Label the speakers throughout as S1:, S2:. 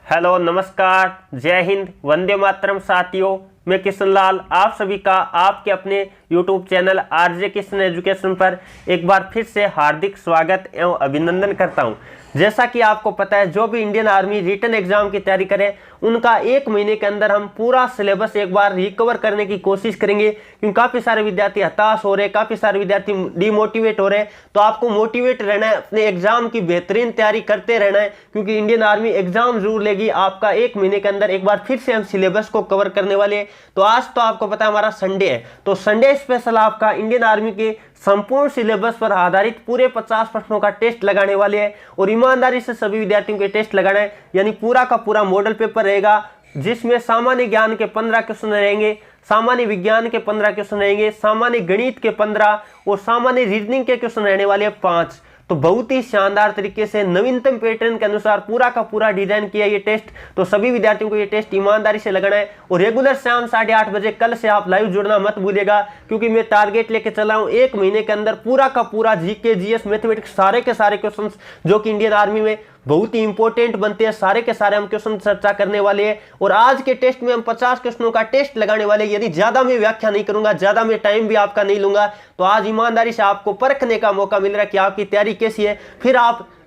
S1: Hello, नमस्कार, जय हिंद, वंदे मातरम साथियों। मैं किशन लाल आप सभी का आपके अपने YouTube channel RJ Kishan education पर एक बार फिर से हार्दिक स्वागत एवं अभिनंदन करता हूं। जैसा कि आपको पता है, जो भी इंडियन आर्मी रिटन एग्जाम की तैयारी करें उनका एक महीने के अंदर हम पूरा सिलेबस एक बार रिकवर करने की कोशिश करेंगे, क्योंकि काफ़ी सारे विद्यार्थी हताश हो रहे हैं, काफ़ी सारे विद्यार्थी डिमोटिवेट हो रहे हैं। तो आपको मोटिवेट रहना है, अपने एग्जाम की बेहतरीन तैयारी करते रहना है, क्योंकि इंडियन आर्मी एग्जाम जरूर लेगी। आपका एक महीने के अंदर एक बार फिर से हम सिलेबस को कवर करने वाले हैं। तो आज तो आपको पता है हमारा संडे है, तो संडे स्पेशल आपका इंडियन आर्मी के संपूर्ण सिलेबस पर आधारित पूरे 50 प्रश्नों का टेस्ट लगाने वाले हैं और ईमानदारी से सभी विद्यार्थियों के टेस्ट लगाना है। यानी पूरा का पूरा मॉडल पेपर रहेगा, जिसमें सामान्य ज्ञान के 15 क्वेश्चन रहेंगे, सामान्य विज्ञान के 15 क्वेश्चन रहेंगे, सामान्य गणित के 15 और सामान्य रीजनिंग के क्वेश्चन रहने वाले हैं 5। तो बहुत ही शानदार तरीके से नवीनतम पैटर्न के अनुसार पूरा का पूरा डिजाइन किया ये टेस्ट। तो सभी विद्यार्थियों को ये टेस्ट ईमानदारी से लगाना है और रेगुलर शाम 8:30 बजे कल से आप लाइव जुड़ना मत भूलिएगा, क्योंकि मैं टारगेट लेके चला हूं एक महीने के अंदर पूरा का पूरा जीके, जीएस, मैथमेटिक्स सारे के सारे क्वेश्चन जो कि इंडियन आर्मी में बहुत ही इंपॉर्टेंट बनते हैं, सारे के सारे हम क्वेश्चन चर्चा करने वाले हैं। और आज के टेस्ट में हम 50 क्वेश्चनों का टेस्ट लगाने वाले हैं। यदि ज्यादा मैं व्याख्या नहीं करूंगा, ज्यादा मैं टाइम भी आपका नहीं लूंगा, तो आज ईमानदारी से आपको परखने का मौका मिल रहा है कि आपकी तैयारी कैसी है। फिर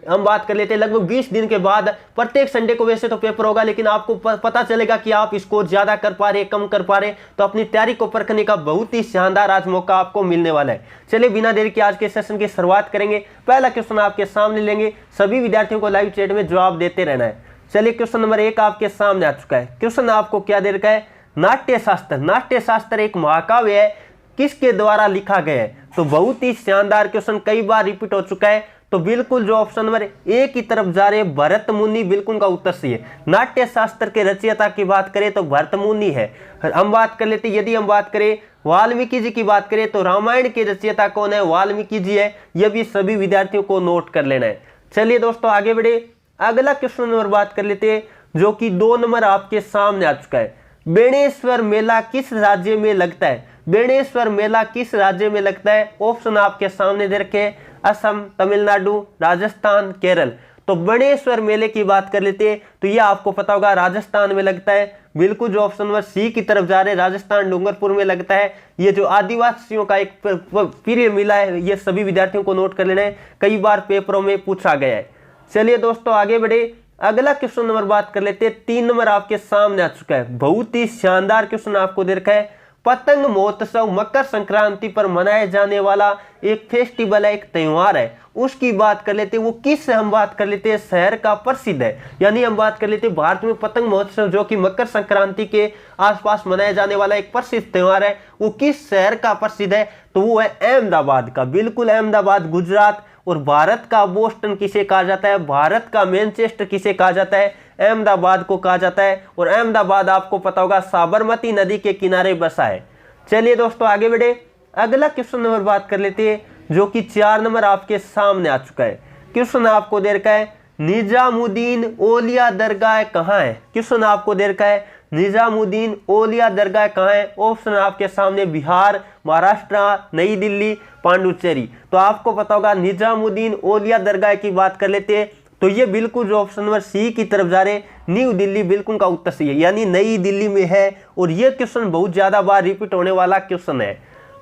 S1: हम बात कर लेते हैं लगभग 20 दिन के बाद। प्रत्येक संडे को वैसे तो पेपर होगा, लेकिन आपको पता चलेगा कि आप इसको ज्यादा कर पा रहे, कम कर पा रहे। तो अपनी तैयारी को परखने का बहुत ही शानदार आज मौका आपको मिलने वाला है। चलिए बिना देरी के आज के सेशन की शुरुआत करेंगे। पहला क्वेश्चन आपके सामने लेंगे, सभी विद्यार्थियों को लाइव चैट में जवाब देते रहना है। चलिए क्वेश्चन नंबर 1 आपके सामने आ चुका है। क्वेश्चन आपको क्या दे रखा है? नाट्य शास्त्र। नाट्य शास्त्र एक महाकाव्य है, किसके द्वारा लिखा गया है? तो बहुत ही शानदार क्वेश्चन, कई बार रिपीट हो चुका है। तो बिल्कुल जो ऑप्शन नंबर ए की तरफ जा रहे भरत मुनि, बिल्कुल का उत्तर सही है। नाट्य शास्त्र के रचयिता की बात करें तो भरत मुनि है। हम बात कर लेते, यदि हम बात करें वाल्मीकि जी की बात करें तो रामायण के रचयिता कौन है? वाल्मीकि जी है। यह भी सभी विद्यार्थियों को नोट कर लेना है। चलिए दोस्तों आगे बढ़े, अगला क्वेश्चन नंबर बात कर लेते हैं, जो कि 2 नंबर आपके सामने आ चुका है। बेणेश्वर मेला किस राज्य में लगता है? बेणेश्वर मेला किस राज्य में लगता है? ऑप्शन आपके सामने दे रखे हैं, असम, तमिलनाडु, राजस्थान, केरल। तो बेणेश्वर मेले की बात कर लेते हैं तो यह आपको पता होगा राजस्थान में लगता है। बिल्कुल जो ऑप्शन नंबर सी की तरफ जा रहे हैं, राजस्थान डूंगरपुर में लगता है। ये जो आदिवासियों का एक पीरियड मिला है, ये सभी विद्यार्थियों को नोट कर लेना है, कई बार पेपरों में पूछा गया है। चलिए दोस्तों आगे बढ़े, अगला क्वेश्चन नंबर बात कर लेते हैं। 3 नंबर आपके सामने आ चुका है। बहुत ही शानदार क्वेश्चन आपको दे रखा है। पतंग महोत्सव मकर संक्रांति पर मनाया जाने वाला एक फेस्टिवल है, एक त्योहार है, उसकी बात कर लेते हैं। वो किस, हम बात कर लेते हैं शहर का प्रसिद्ध है। यानी हम बात कर लेते हैं भारत में पतंग महोत्सव जो कि मकर संक्रांति के आसपास मनाया जाने वाला एक प्रसिद्ध त्योहार है, वो किस शहर का प्रसिद्ध है? तो वो है अहमदाबाद का। बिल्कुल अहमदाबाद, गुजरात। और भारत का बोस्टन किसे कहा जाता है? भारत का मैनचेस्टर किसे कहा जाता है? अहमदाबाद को कहा जाता है। और अहमदाबाद आपको पता होगा साबरमती नदी के किनारे बसा है। चलिए दोस्तों आगे बढ़े, अगला क्वेश्चन नंबर बात कर लेते हैं, जो कि 4 नंबर आपके सामने आ चुका है। क्वेश्चन आपको दे रखा है, निजामुद्दीन औलिया दरगाह कहाँ है? क्वेश्चन आपको दे रखा है, निजामुद्दीन औलिया दरगाह कहाँ है? ऑप्शन आपके सामने बिहार, महाराष्ट्र, नई दिल्ली, पांडुचेरी। तो आपको पता होगा निजामुद्दीन औलिया दरगाह की बात कर लेते हैं तो ये बिल्कुल जो ऑप्शन नंबर सी की तरफ जा रहे, न्यू दिल्ली, बिल्कुल का उत्तर सही है, यानी नई दिल्ली में है। और ये क्वेश्चन बहुत ज्यादा बार रिपीट होने वाला क्वेश्चन है।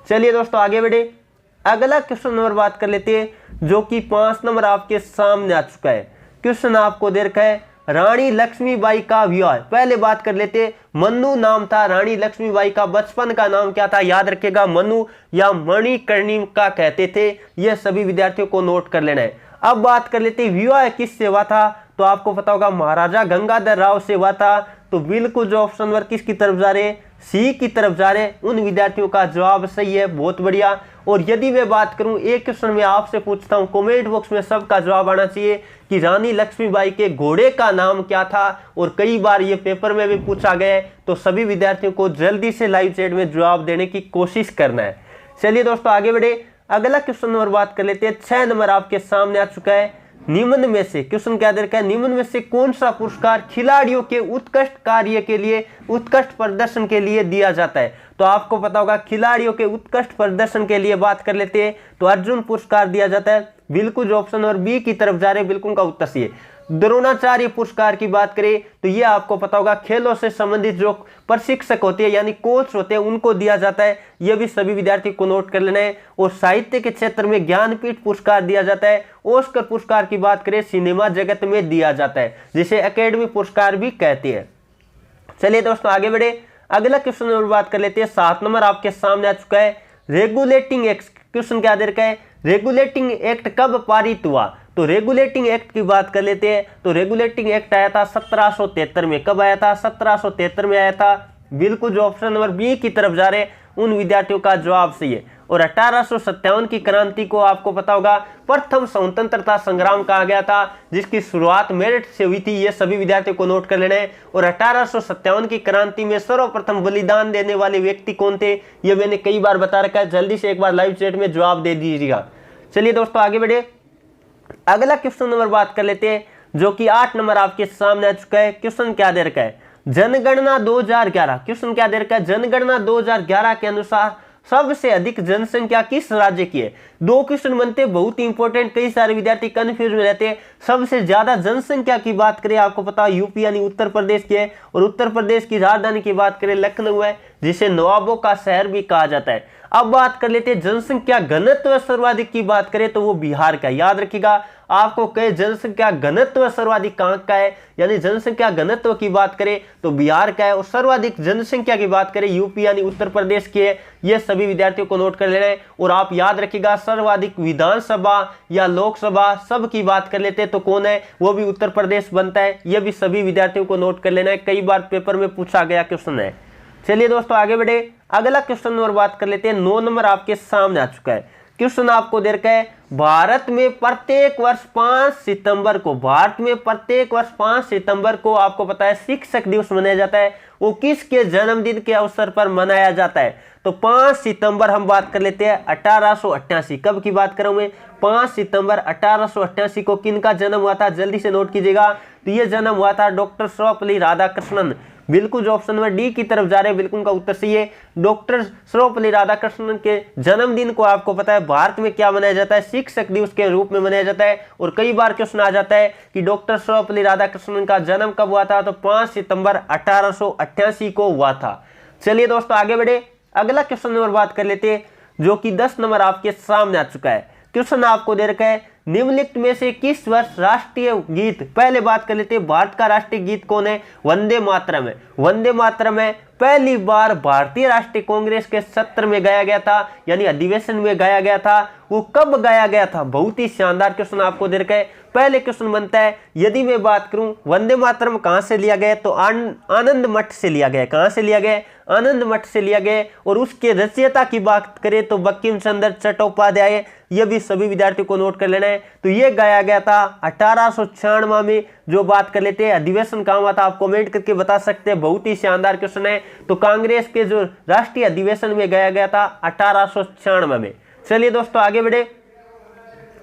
S1: चलिए दोस्तों आगे बढ़े, अगला क्वेश्चन नंबर बात कर लेते हैं, जो कि 5 नंबर आपके सामने आ चुका है। क्वेश्चन आपको दे रखा है, रानी लक्ष्मीबाई का विवाह। पहले बात कर लेते, मन्नू नाम था रानी लक्ष्मीबाई का, बचपन का नाम क्या था? याद रखिएगा, मन्नू या मणिकर्णिका कहते थे। यह सभी विद्यार्थियों को नोट कर लेना है। अब बात कर लेते विवाह किससे हुआ था? तो आपको पता होगा महाराजा गंगाधर राव से हुआ था। तो बिल्कुल जो ऑप्शन नंबर किसकी तरफ जा रहे हैं? सी की तरफ जा रहे हैं। उन विद्यार्थियों का जवाब सही है, बहुत बढ़िया। और यदि मैं बात करूं, एक क्वेश्चन में आपसे पूछता हूं, कमेंट बॉक्स में सबका जवाब आना चाहिए कि रानी लक्ष्मीबाई के घोड़े का नाम क्या था? और कई बार ये पेपर में भी पूछा गया है। तो सभी विद्यार्थियों को जल्दी से लाइव चैट में जवाब देने की कोशिश करना है। चलिए दोस्तों आगे बढ़े, अगला क्वेश्चन नंबर बात कर लेते हैं। 6 नंबर आपके सामने आ चुका है। निम्न में से, क्वेश्चन क्या दे रखा है, निम्न में से कौन सा पुरस्कार खिलाड़ियों के उत्कृष्ट कार्य के लिए, उत्कृष्ट प्रदर्शन के लिए दिया जाता है? तो आपको पता होगा खिलाड़ियों के उत्कृष्ट प्रदर्शन के लिए बात कर लेते हैं तो अर्जुन पुरस्कार दिया जाता है। बिल्कुल जो ऑप्शन नंबर बी की तरफ जा रहे हैं, बिल्कुल का उत्तर सही है। द्रोणाचार्य पुरस्कार की बात करें तो ये आपको पता होगा खेलों से संबंधित जो प्रशिक्षक होते हैं यानी कोच होते हैं उनको दिया जाता है, ये भी सभी विद्यार्थी को नोट कर लेना है। और साहित्य के क्षेत्र में ज्ञानपीठ पुरस्कार दिया जाता है। ऑस्कर पुरस्कार की बात करें सिनेमा जगत में दिया जाता है, जिसे एकेडमी पुरस्कार भी कहते हैं। चलिए दोस्तों आगे बढ़े, अगला क्वेश्चन और बात कर लेते हैं। 7 नंबर आपके सामने आ चुका है, रेगुलेटिंग एक्ट। क्वेश्चन क्या दे रखा है, रेगुलेटिंग एक्ट कब पारित हुआ? तो रेगुलेटिंग एक्ट की बात कर लेते हैं। तो रेगुलेटिंग एक्ट आया था 1773 में। कब आया था? 1773 में आया था। बिल्कुल जो ऑप्शन नंबर बी की तरफ जा रहे उन विद्यार्थियों का जवाब सही है। और 1857 की क्रांति को आपको पता होगा प्रथम स्वतंत्रता संग्राम कहा गया था, जिसकी शुरुआत मेरठ से हुई थी। ये सभी विद्यार्थियों को नोट कर लेना है। और 1857 की क्रांति में सर्वप्रथम बलिदान देने वाले व्यक्ति कौन थे, ये मैंने कई बार बता रखा है। जल्दी से एक बार लाइव चैट में जवाब दे दीजिएगा। चलिए दोस्तों आगे बढ़े, अगला क्वेश्चन नंबर बात कर लेते हैं, जो कि 8 नंबर आपके सामने आ चुका है। क्वेश्चन क्या दे रखा है, जनगणना 2011। क्वेश्चन क्या दे रखा है, जनगणना 2011 के अनुसार सबसे अधिक जनसंख्या किस राज्य की है? 2 क्वेश्चन बनते बहुत इंपॉर्टेंट, कई सारे विद्यार्थी कंफ्यूज में रहते हैं। सबसे ज्यादा जनसंख्या की बात करें, आपको पता है यूपी यानी उत्तर प्रदेश की है। और उत्तर प्रदेश की राजधानी की बात करें लखनऊ है, जिसे नवाबों का शहर भी कहा जाता है। अब बात कर लेते हैं जनसंख्या घनत्व सर्वाधिक की बात करें तो वो बिहार का। याद रखिएगा आपको कहे जनसंख्या घनत्व सर्वाधिक कहां का है, यानी जनसंख्या घनत्व की बात करें तो बिहार का है। और सर्वाधिक जनसंख्या की बात करें यूपी यानी उत्तर प्रदेश की है। ये सभी विद्यार्थियों को नोट कर लेना है। और आप याद रखिएगा सर्वाधिक विधानसभा या लोकसभा सब की बात कर लेते हैं तो कौन है, वो भी उत्तर प्रदेश बनता है। ये भी सभी विद्यार्थियों को नोट कर लेना है, कई बार पेपर में पूछा गया क्वेश्चन है। चलिए दोस्तों आगे बढ़े, अगला क्वेश्चन नंबर बात कर लेते हैं। 9 नंबर आपके सामने आ चुका है। क्वेश्चन आपको दे रखा है, भारत में प्रत्येक वर्ष 5 सितंबर को, भारत में प्रत्येक वर्ष 5 सितंबर को आपको पता है शिक्षक दिवस मनाया जाता है। वो किसके जन्मदिन के अवसर पर मनाया जाता है? तो 5 सितंबर हम बात कर लेते हैं 1888। कब की बात कर रहा हूं मैं? 5 सितंबर 1888 को किनका जन्म हुआ था? जल्दी से नोट कीजिएगा। तो ये जन्म हुआ था डॉक्टर सर्वपल्ली राधाकृष्णन। बिल्कुल जो ऑप्शन नंबर डी की तरफ जा रहे हैं बिल्कुल का उत्तर सही है। डॉक्टर सर्वपल्ली राधाकृष्णन के जन्मदिन को आपको पता है भारत में क्या मनाया जाता है? शिक्षक दिवस के रूप में मनाया जाता है। और कई बार क्वेश्चन आ जाता है कि डॉक्टर सर्वपल्ली राधाकृष्णन का जन्म कब हुआ था? तो 5 सितंबर 1888 को हुआ था। चलिए दोस्तों आगे बढ़े, अगला क्वेश्चन नंबर बात कर लेते हैं, जो कि 10 नंबर आपके सामने आ चुका है। क्वेश्चन आपको दे रखा है, निम्नलिखित में से किस वर्ष राष्ट्रीय गीत, पहले बात कर लेते हैं भारत का राष्ट्रीय गीत कौन है? वंदे मातरम है। वंदे मातरम है पहली बार भारतीय राष्ट्रीय कांग्रेस के सत्र में गाया गया था, यानी अधिवेशन में गाया गया था। वो कब गाया गया था? बहुत ही शानदार क्वेश्चन आपको दे रखा है। पहले क्वेश्चन बनता है, यदि मैं बात करूं वंदे मातरम कहां से लिया गया, तो आनंद मठ से लिया गया। कहां से लिया गया? आनंद मठ से लिया गया। और उसके रचयिता की बात करें तो बंकिम चंद्र चट्टोपाध्याय। यह भी सभी विद्यार्थियों को नोट कर लेना है। तो यह गाया गया था 1896 में। जो बात कर लेते हैं अधिवेशन कहां हुआ था, आप कमेंट करके बता सकते हैं। बहुत ही शानदार क्वेश्चन है। तो कांग्रेस के जो राष्ट्रीय अधिवेशन में गाया गया था 1896 में। चलिए दोस्तों आगे बढ़े,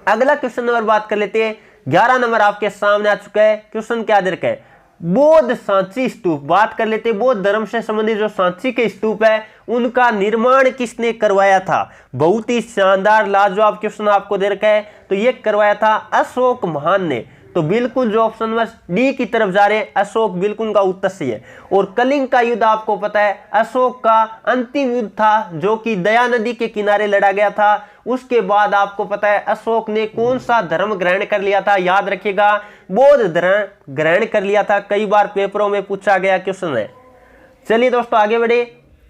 S1: अगला क्वेश्चन नंबर बात कर लेते हैं। 11 नंबर आपके सामने आ चुका है। क्वेश्चन क्या दे रखा है, बौद्ध सांची स्तूप। बात कर लेते हैं बौद्ध धर्म से संबंधित जो सांची के स्तूप है उनका निर्माण किसने करवाया था? बहुत ही शानदार लाजवाब क्वेश्चन आपको दे रखा है। तो ये करवाया था अशोक महान ने। तो बिल्कुल जो ऑप्शन नंबर डी की तरफ जा रहे हैं अशोक, बिल्कुल का उत्तर सही है। और कलिंग का युद्ध आपको पता है अशोक का अंतिम युद्ध था, जो कि दया नदी के किनारे लड़ा गया था। उसके बाद आपको पता है अशोक ने कौन सा धर्म ग्रहण कर लिया था? याद रखिएगा बौद्ध धर्म ग्रहण कर लिया था। कई बार पेपरों में पूछा गया क्वेश्चन है। चलिए दोस्तों आगे बढ़े,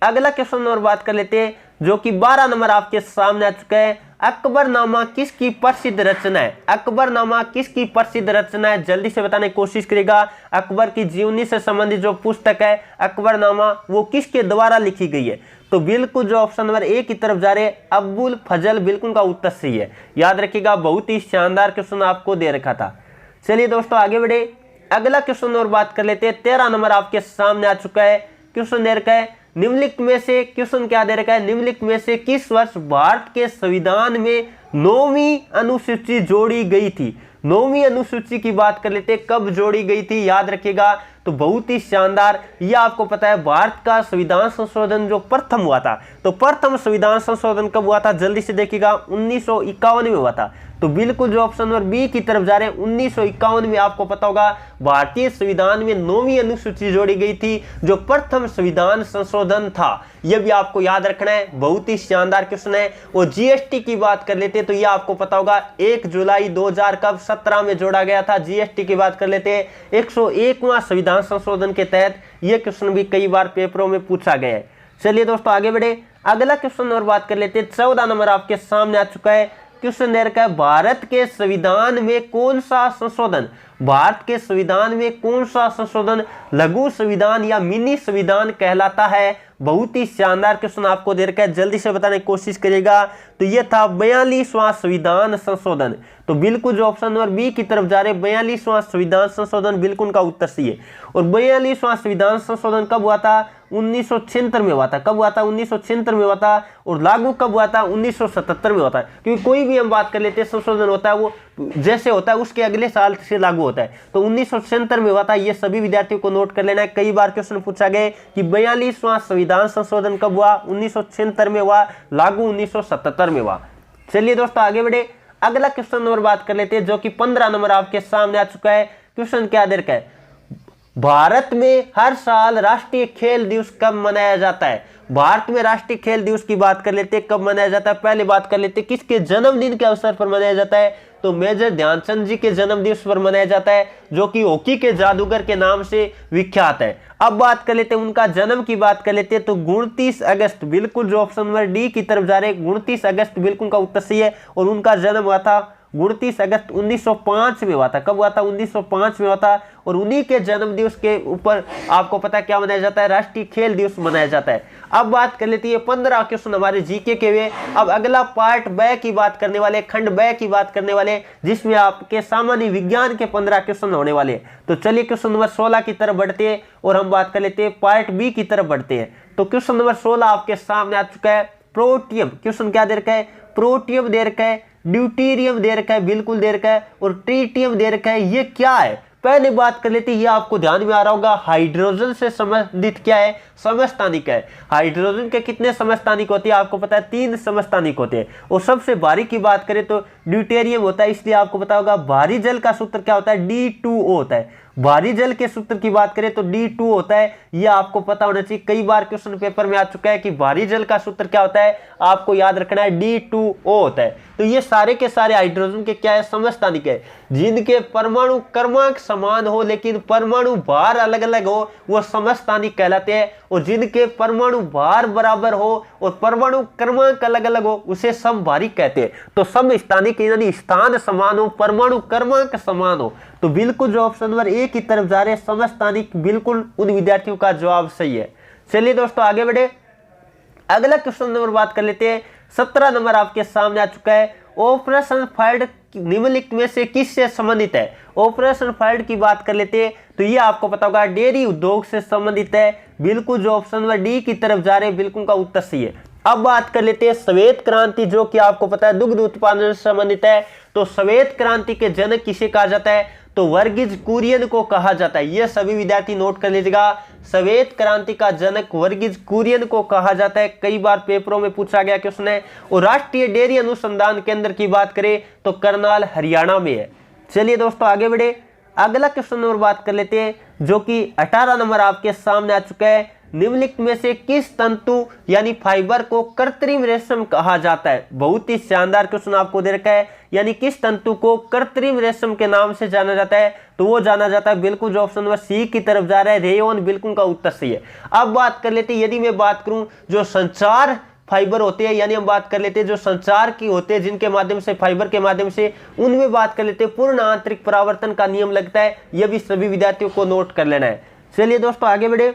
S1: अगला क्वेश्चन नंबर बात कर लेते हैं, जो कि 12 नंबर आपके सामने आ चुका है। अकबरनामा किसकी प्रसिद्ध रचना है? अकबरनामा किसकी प्रसिद्ध रचना है? जल्दी से बताने की कोशिश करेगा। अकबर की जीवनी से संबंधित जो पुस्तक है अकबरनामा, वो किसके द्वारा लिखी गई है? तो बिल्कुल जो ऑप्शन नंबर ए की तरफ जा रहे हैं अबुल फजल, बिल्कुल का उत्तर सही है। याद रखिएगा बहुत ही शानदार क्वेश्चन आपको दे रखा था। चलिए दोस्तों आगे बढ़े, अगला क्वेश्चन और बात कर लेते हैं। 13 नंबर आपके सामने आ चुका है। क्वेश्चन दे रखा है, निम्नलिखित में से, क्वेश्चन क्या दे रखा है, निम्नलिखित में से किस वर्ष भारत के संविधान में 9वीं अनुसूची जोड़ी गई थी? 9वीं अनुसूची की बात कर लेते हैं, कब जोड़ी गई थी? याद रखिएगा तो बहुत ही शानदार। ये आपको पता है भारत का संविधान संशोधन जो प्रथम हुआ था, तो प्रथम संविधान संशोधन कब हुआ था, जल्दी से देखिएगा 1951 में हुआ था। तो बिल्कुल जो ऑप्शन नंबर बी की तरफ जा रहे हैं 1951 में आपको पता होगा भारतीय संविधान में 9वीं अनुसूची जोड़ी गई थी जो प्रथम संविधान संशोधन था। यह भी आपको याद रखना है, बहुत ही शानदार क्वेश्चन है। और जीएसटी की बात कर लेते हैं तो यह आपको पता होगा 1 जुलाई 2017 में जोड़ा गया था। जीएसटी की बात कर लेते हैं 101वां संविधान संशोधन के तहत यह क्वेश्चन भी कई बार पेपरों में पूछा गया है। चलिए दोस्तों आगे बढ़े, अगला क्वेश्चन और बात कर लेते हैं। 14 नंबर आपके सामने आ चुका है। क्वेश्चन दे रखा है भारत के संविधान में कौन सा संशोधन, भारत के संविधान में कौन सा संशोधन लघु संविधान या मिनी संविधान कहलाता है। बहुत ही शानदार क्वेश्चन आपको दे रखा है, जल्दी से बताने की कोशिश करिएगा। तो यह था 42वां संविधान संशोधन। तो बिल्कुल जो ऑप्शन नंबर बी की तरफ जा रहे 42वां संविधान संशोधन बिल्कुल का उत्तर सही है। और 42वां संविधान संशोधन कब हुआ था, 1976 में हुआ था। कब हुआ था, 1976 में हुआ था। और लागू कब हुआ था, 1977 में हुआ था। क्योंकि कोई भी हम बात कर लेते हैं संशोधन होता है वो जैसे होता है उसके अगले साल से लागू होता है। तो 1977 में हुआ था, ये सभी विद्यार्थियों को नोट कर लेना है। कई बार क्वेश्चन पूछा गया कि 42वां संविधान संशोधन कब हुआ, 1976 में हुआ, लागू 1977 में हुआ। चलिए दोस्तों आगे बढ़े, अगला क्वेश्चन नंबर बात कर लेते हैं जो कि 15 नंबर आपके सामने आ चुका है। क्वेश्चन क्या दे रखा है, भारत में हर साल राष्ट्रीय खेल दिवस कब मनाया जाता है। भारत में राष्ट्रीय खेल दिवस की बात कर लेते हैं, कब मनाया जाता है। पहले बात कर लेते हैं किसके जन्मदिन के अवसर पर मनाया जाता है, तो मेजर ध्यानचंद जी के जन्म दिवस पर मनाया जाता है जो कि हॉकी के जादूगर के नाम से विख्यात है। अब बात कर लेते हैं उनका जन्म की बात कर लेते हैं तो 29 अगस्त, बिल्कुल जो ऑप्शन नंबर डी की तरफ जा रहे हैं 29 अगस्त बिल्कुल का उत्तर सही है। और उनका जन्म हुआ था 29 अगस्त 1905 में हुआ था। कब हुआ था, 1905 में हुआ था। और उन्हीं के जन्म दिवस के ऊपर आपको पता है क्या मनाया जाता है, राष्ट्रीय खेल दिवस मनाया जाता है। अब बात कर लेती है 15 क्वेश्चन हमारे जीके के हुए। अब अगला पार्ट ब की बात करने वाले, खंड ब की बात करने वाले, जिसमें आपके सामान्य विज्ञान के 15 क्वेश्चन होने वाले। तो चलिए क्वेश्चन नंबर 16 की तरफ बढ़ते हैं और हम बात कर लेते हैं पार्ट बी की तरफ बढ़ते हैं। तो क्वेश्चन नंबर 16 आपके सामने आ चुका है, प्रोटियम। क्वेश्चन क्या दे रखा है, प्रोटियम दे रखा है, ड्यूटीरियम दे रखा है, बिल्कुल दे रखा है, और ट्रीटियम दे रखा है। ये क्या है, पहले बात कर लेते हैं। ये आपको ध्यान में आ रहा होगा, हाइड्रोजन से संबंधित क्या है, समस्थानिक है। हाइड्रोजन के कितने समस्थानिक होते हैं, आपको पता है 3 समस्थानिक होते हैं। और सबसे भारी की बात करें तो ड्यूटेरियम होता है, इसलिए आपको पता होगा भारी जल का सूत्र क्या होता है, D2O होता है। भारी जल के सूत्र की बात करें तो D2 होता है, यह आपको पता होना चाहिए। कई बार क्वेश्चन पेपर में आ चुका है कि भारी जल का सूत्र क्या होता है, आपको याद रखना है D2O होता है। तो ये सारे के सारे हाइड्रोजन के क्या है, समस्थानिक है। जिनके परमाणु क्रमांक समान हो लेकिन परमाणु भार अलग अलग हो वो समस्थानिक कहलाते हैं। और जिनके परमाणु भार बराबर हो और परमाणु क्रमांक अलग अलग हो उसे समभारी कहते हैं। तो समस्थानिक यानी स्थान समान हो, परमाणु क्रमांक समान हो। तो बिल्कुल जो ऑप्शन नंबर ए की तरफ जा रहे हैं समस्थानिक, बिल्कुल उन विद्यार्थियों का जवाब सही है। चलिए दोस्तों आगे बढ़े, अगला क्वेश्चन नंबर बात कर लेते हैं। 17 नंबर आपके सामने आ चुका है, ऑपरेशन फ्लड निम्नलिखित में से किससे संबंधित है। ऑपरेशन फ्लड की बात कर लेते हैं तो ये आपको पता होगा डेयरी उद्योग से संबंधित है। बिल्कुल जो ऑप्शन नंबर डी की तरफ जा रहे हैं बिल्कुल का उत्तर सही है। अब बात कर लेते हैं श्वेत क्रांति, जो कि आपको पता है दुग्ध उत्पादन से संबंधित है। तो श्वेत क्रांति के जनक किसे कहा जाता है, तो वर्गीज कुरियन को कहा जाता है। ये सभी विद्यार्थी नोट कर लीजिएगा, श्वेत क्रांति का जनक वर्गीज कुरियन को कहा जाता है। कई बार पेपरों में पूछा गया क्वेश्चन है। और राष्ट्रीय डेयरी अनुसंधान केंद्र की बात करें तो करनाल हरियाणा में है। चलिए दोस्तों आगे बढ़े, अगला क्वेश्चन नंबर बात कर लेते हैं जो कि 18 नंबर आपके सामने आ चुका है। निम्नलिखित में से किस तंतु यानी फाइबर को कृत्रिम रेशम कहा जाता है। बहुत ही शानदार क्वेश्चन आपको दे रखा है, यानी किस तंतु को कृत्रिम रेशम के नाम से जाना जाता है, तो वो जाना जाता है बिल्कुल जो ऑप्शन नंबर सी की तरफ जा रहा है रेयोन, बिल्कुल का उत्तर सही है। अब बात कर लेते हैं, यदि मैं बात करूं जो संचार फाइबर होते हैं, यानी हम बात कर लेते हैं जो संचार की होते हैं जिनके माध्यम से फाइबर के माध्यम से, उनमें बात कर लेते हैं पूर्ण आंतरिक परावर्तन का नियम लगता है। यह भी सभी विद्यार्थियों को नोट कर लेना है। चलिए दोस्तों आगे बढ़े,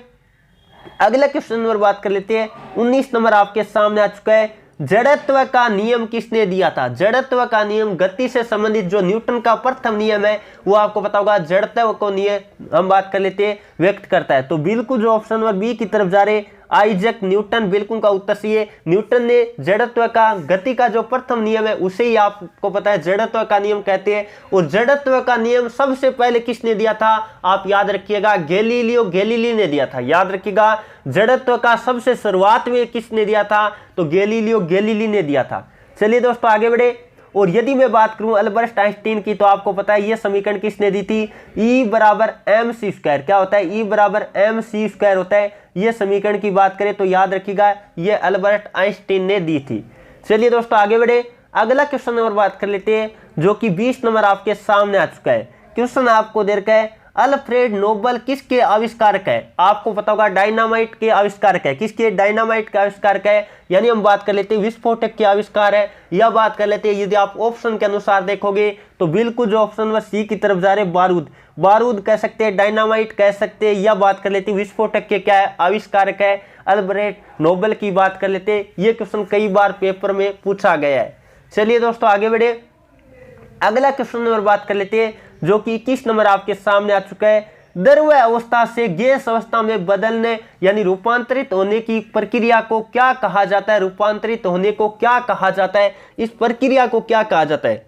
S1: अगला क्वेश्चन नंबर बात कर लेते हैं। 19 नंबर आपके सामने आ चुका है, जड़त्व का नियम किसने दिया था। जड़त्व का नियम गति से संबंधित जो न्यूटन का प्रथम नियम है वो आपको पता होगा, जड़त्व को नियम हम बात कर लेते हैं व्यक्त करता है। तो बिल्कुल जो ऑप्शन नंबर बी की तरफ जा रहे आइजैक न्यूटन, बिल्कुल का उत्तर सही है। न्यूटन ने जड़त्व का, गति का जो प्रथम नियम है उसे ही आपको पता है जड़त्व का नियम कहते हैं। और जड़त्व का नियम सबसे पहले किसने दिया था? आप याद रखिएगा, गैलीलियो गैलीली ने दिया था। याद रखिएगा, जड़त्व का सबसे शुरुआत में किसने दिया था? तो गैलीलियो गैलीली ने दिया था। चलिए दोस्तों आगे बढ़े। और यदि मैं बात करूं अल्बर्ट आइंस्टीन की, तो आपको पता है यह समीकरण किसने दी थी? E बराबर mc स्क्वायर। क्या होता है? E बराबर mc स्क्वायर होता है। यह समीकरण की बात करें तो याद रखिएगा यह अल्बर्ट आइंस्टीन ने दी थी। चलिए दोस्तों आगे बढ़े। अगला क्वेश्चन नंबर बात कर लेते हैं, जो कि 20 नंबर आपके सामने आ चुका है। क्वेश्चन आपको दे रखा है, अल्फ्रेड नोबल किसके आविष्कारक है? आपको पता होगा डायनामाइट के आविष्कारक है। किसके? डायनामाइट के आविष्कारक है। यानी हम बात कर लेते हैं विस्फोटक के आविष्कार है, या बात कर लेते हैं, यदि आप ऑप्शन के अनुसार देखोगे तो बिल्कुल जो ऑप्शन नंबर सी की तरफ जा रहे, बारूद। बारूद कह सकते हैं, डायनामाइट कह सकते हैं, या बात कर लेते हैं विस्फोटक के क्या है? आविष्कारक है अल्फ्रेड नोबल की बात कर लेते हैं। ये क्वेश्चन कई बार पेपर में पूछा गया है। चलिए दोस्तों आगे बढ़े। अगला क्वेश्चन नंबर बात कर लेते हैं, जो कि 21 नंबर आपके सामने आ चुका है। द्रव्य अवस्था से गैस अवस्था में बदलने यानी रूपांतरित होने की प्रक्रिया को क्या कहा जाता है? रूपांतरित होने को क्या कहा जाता है? इस प्रक्रिया को क्या कहा जाता है?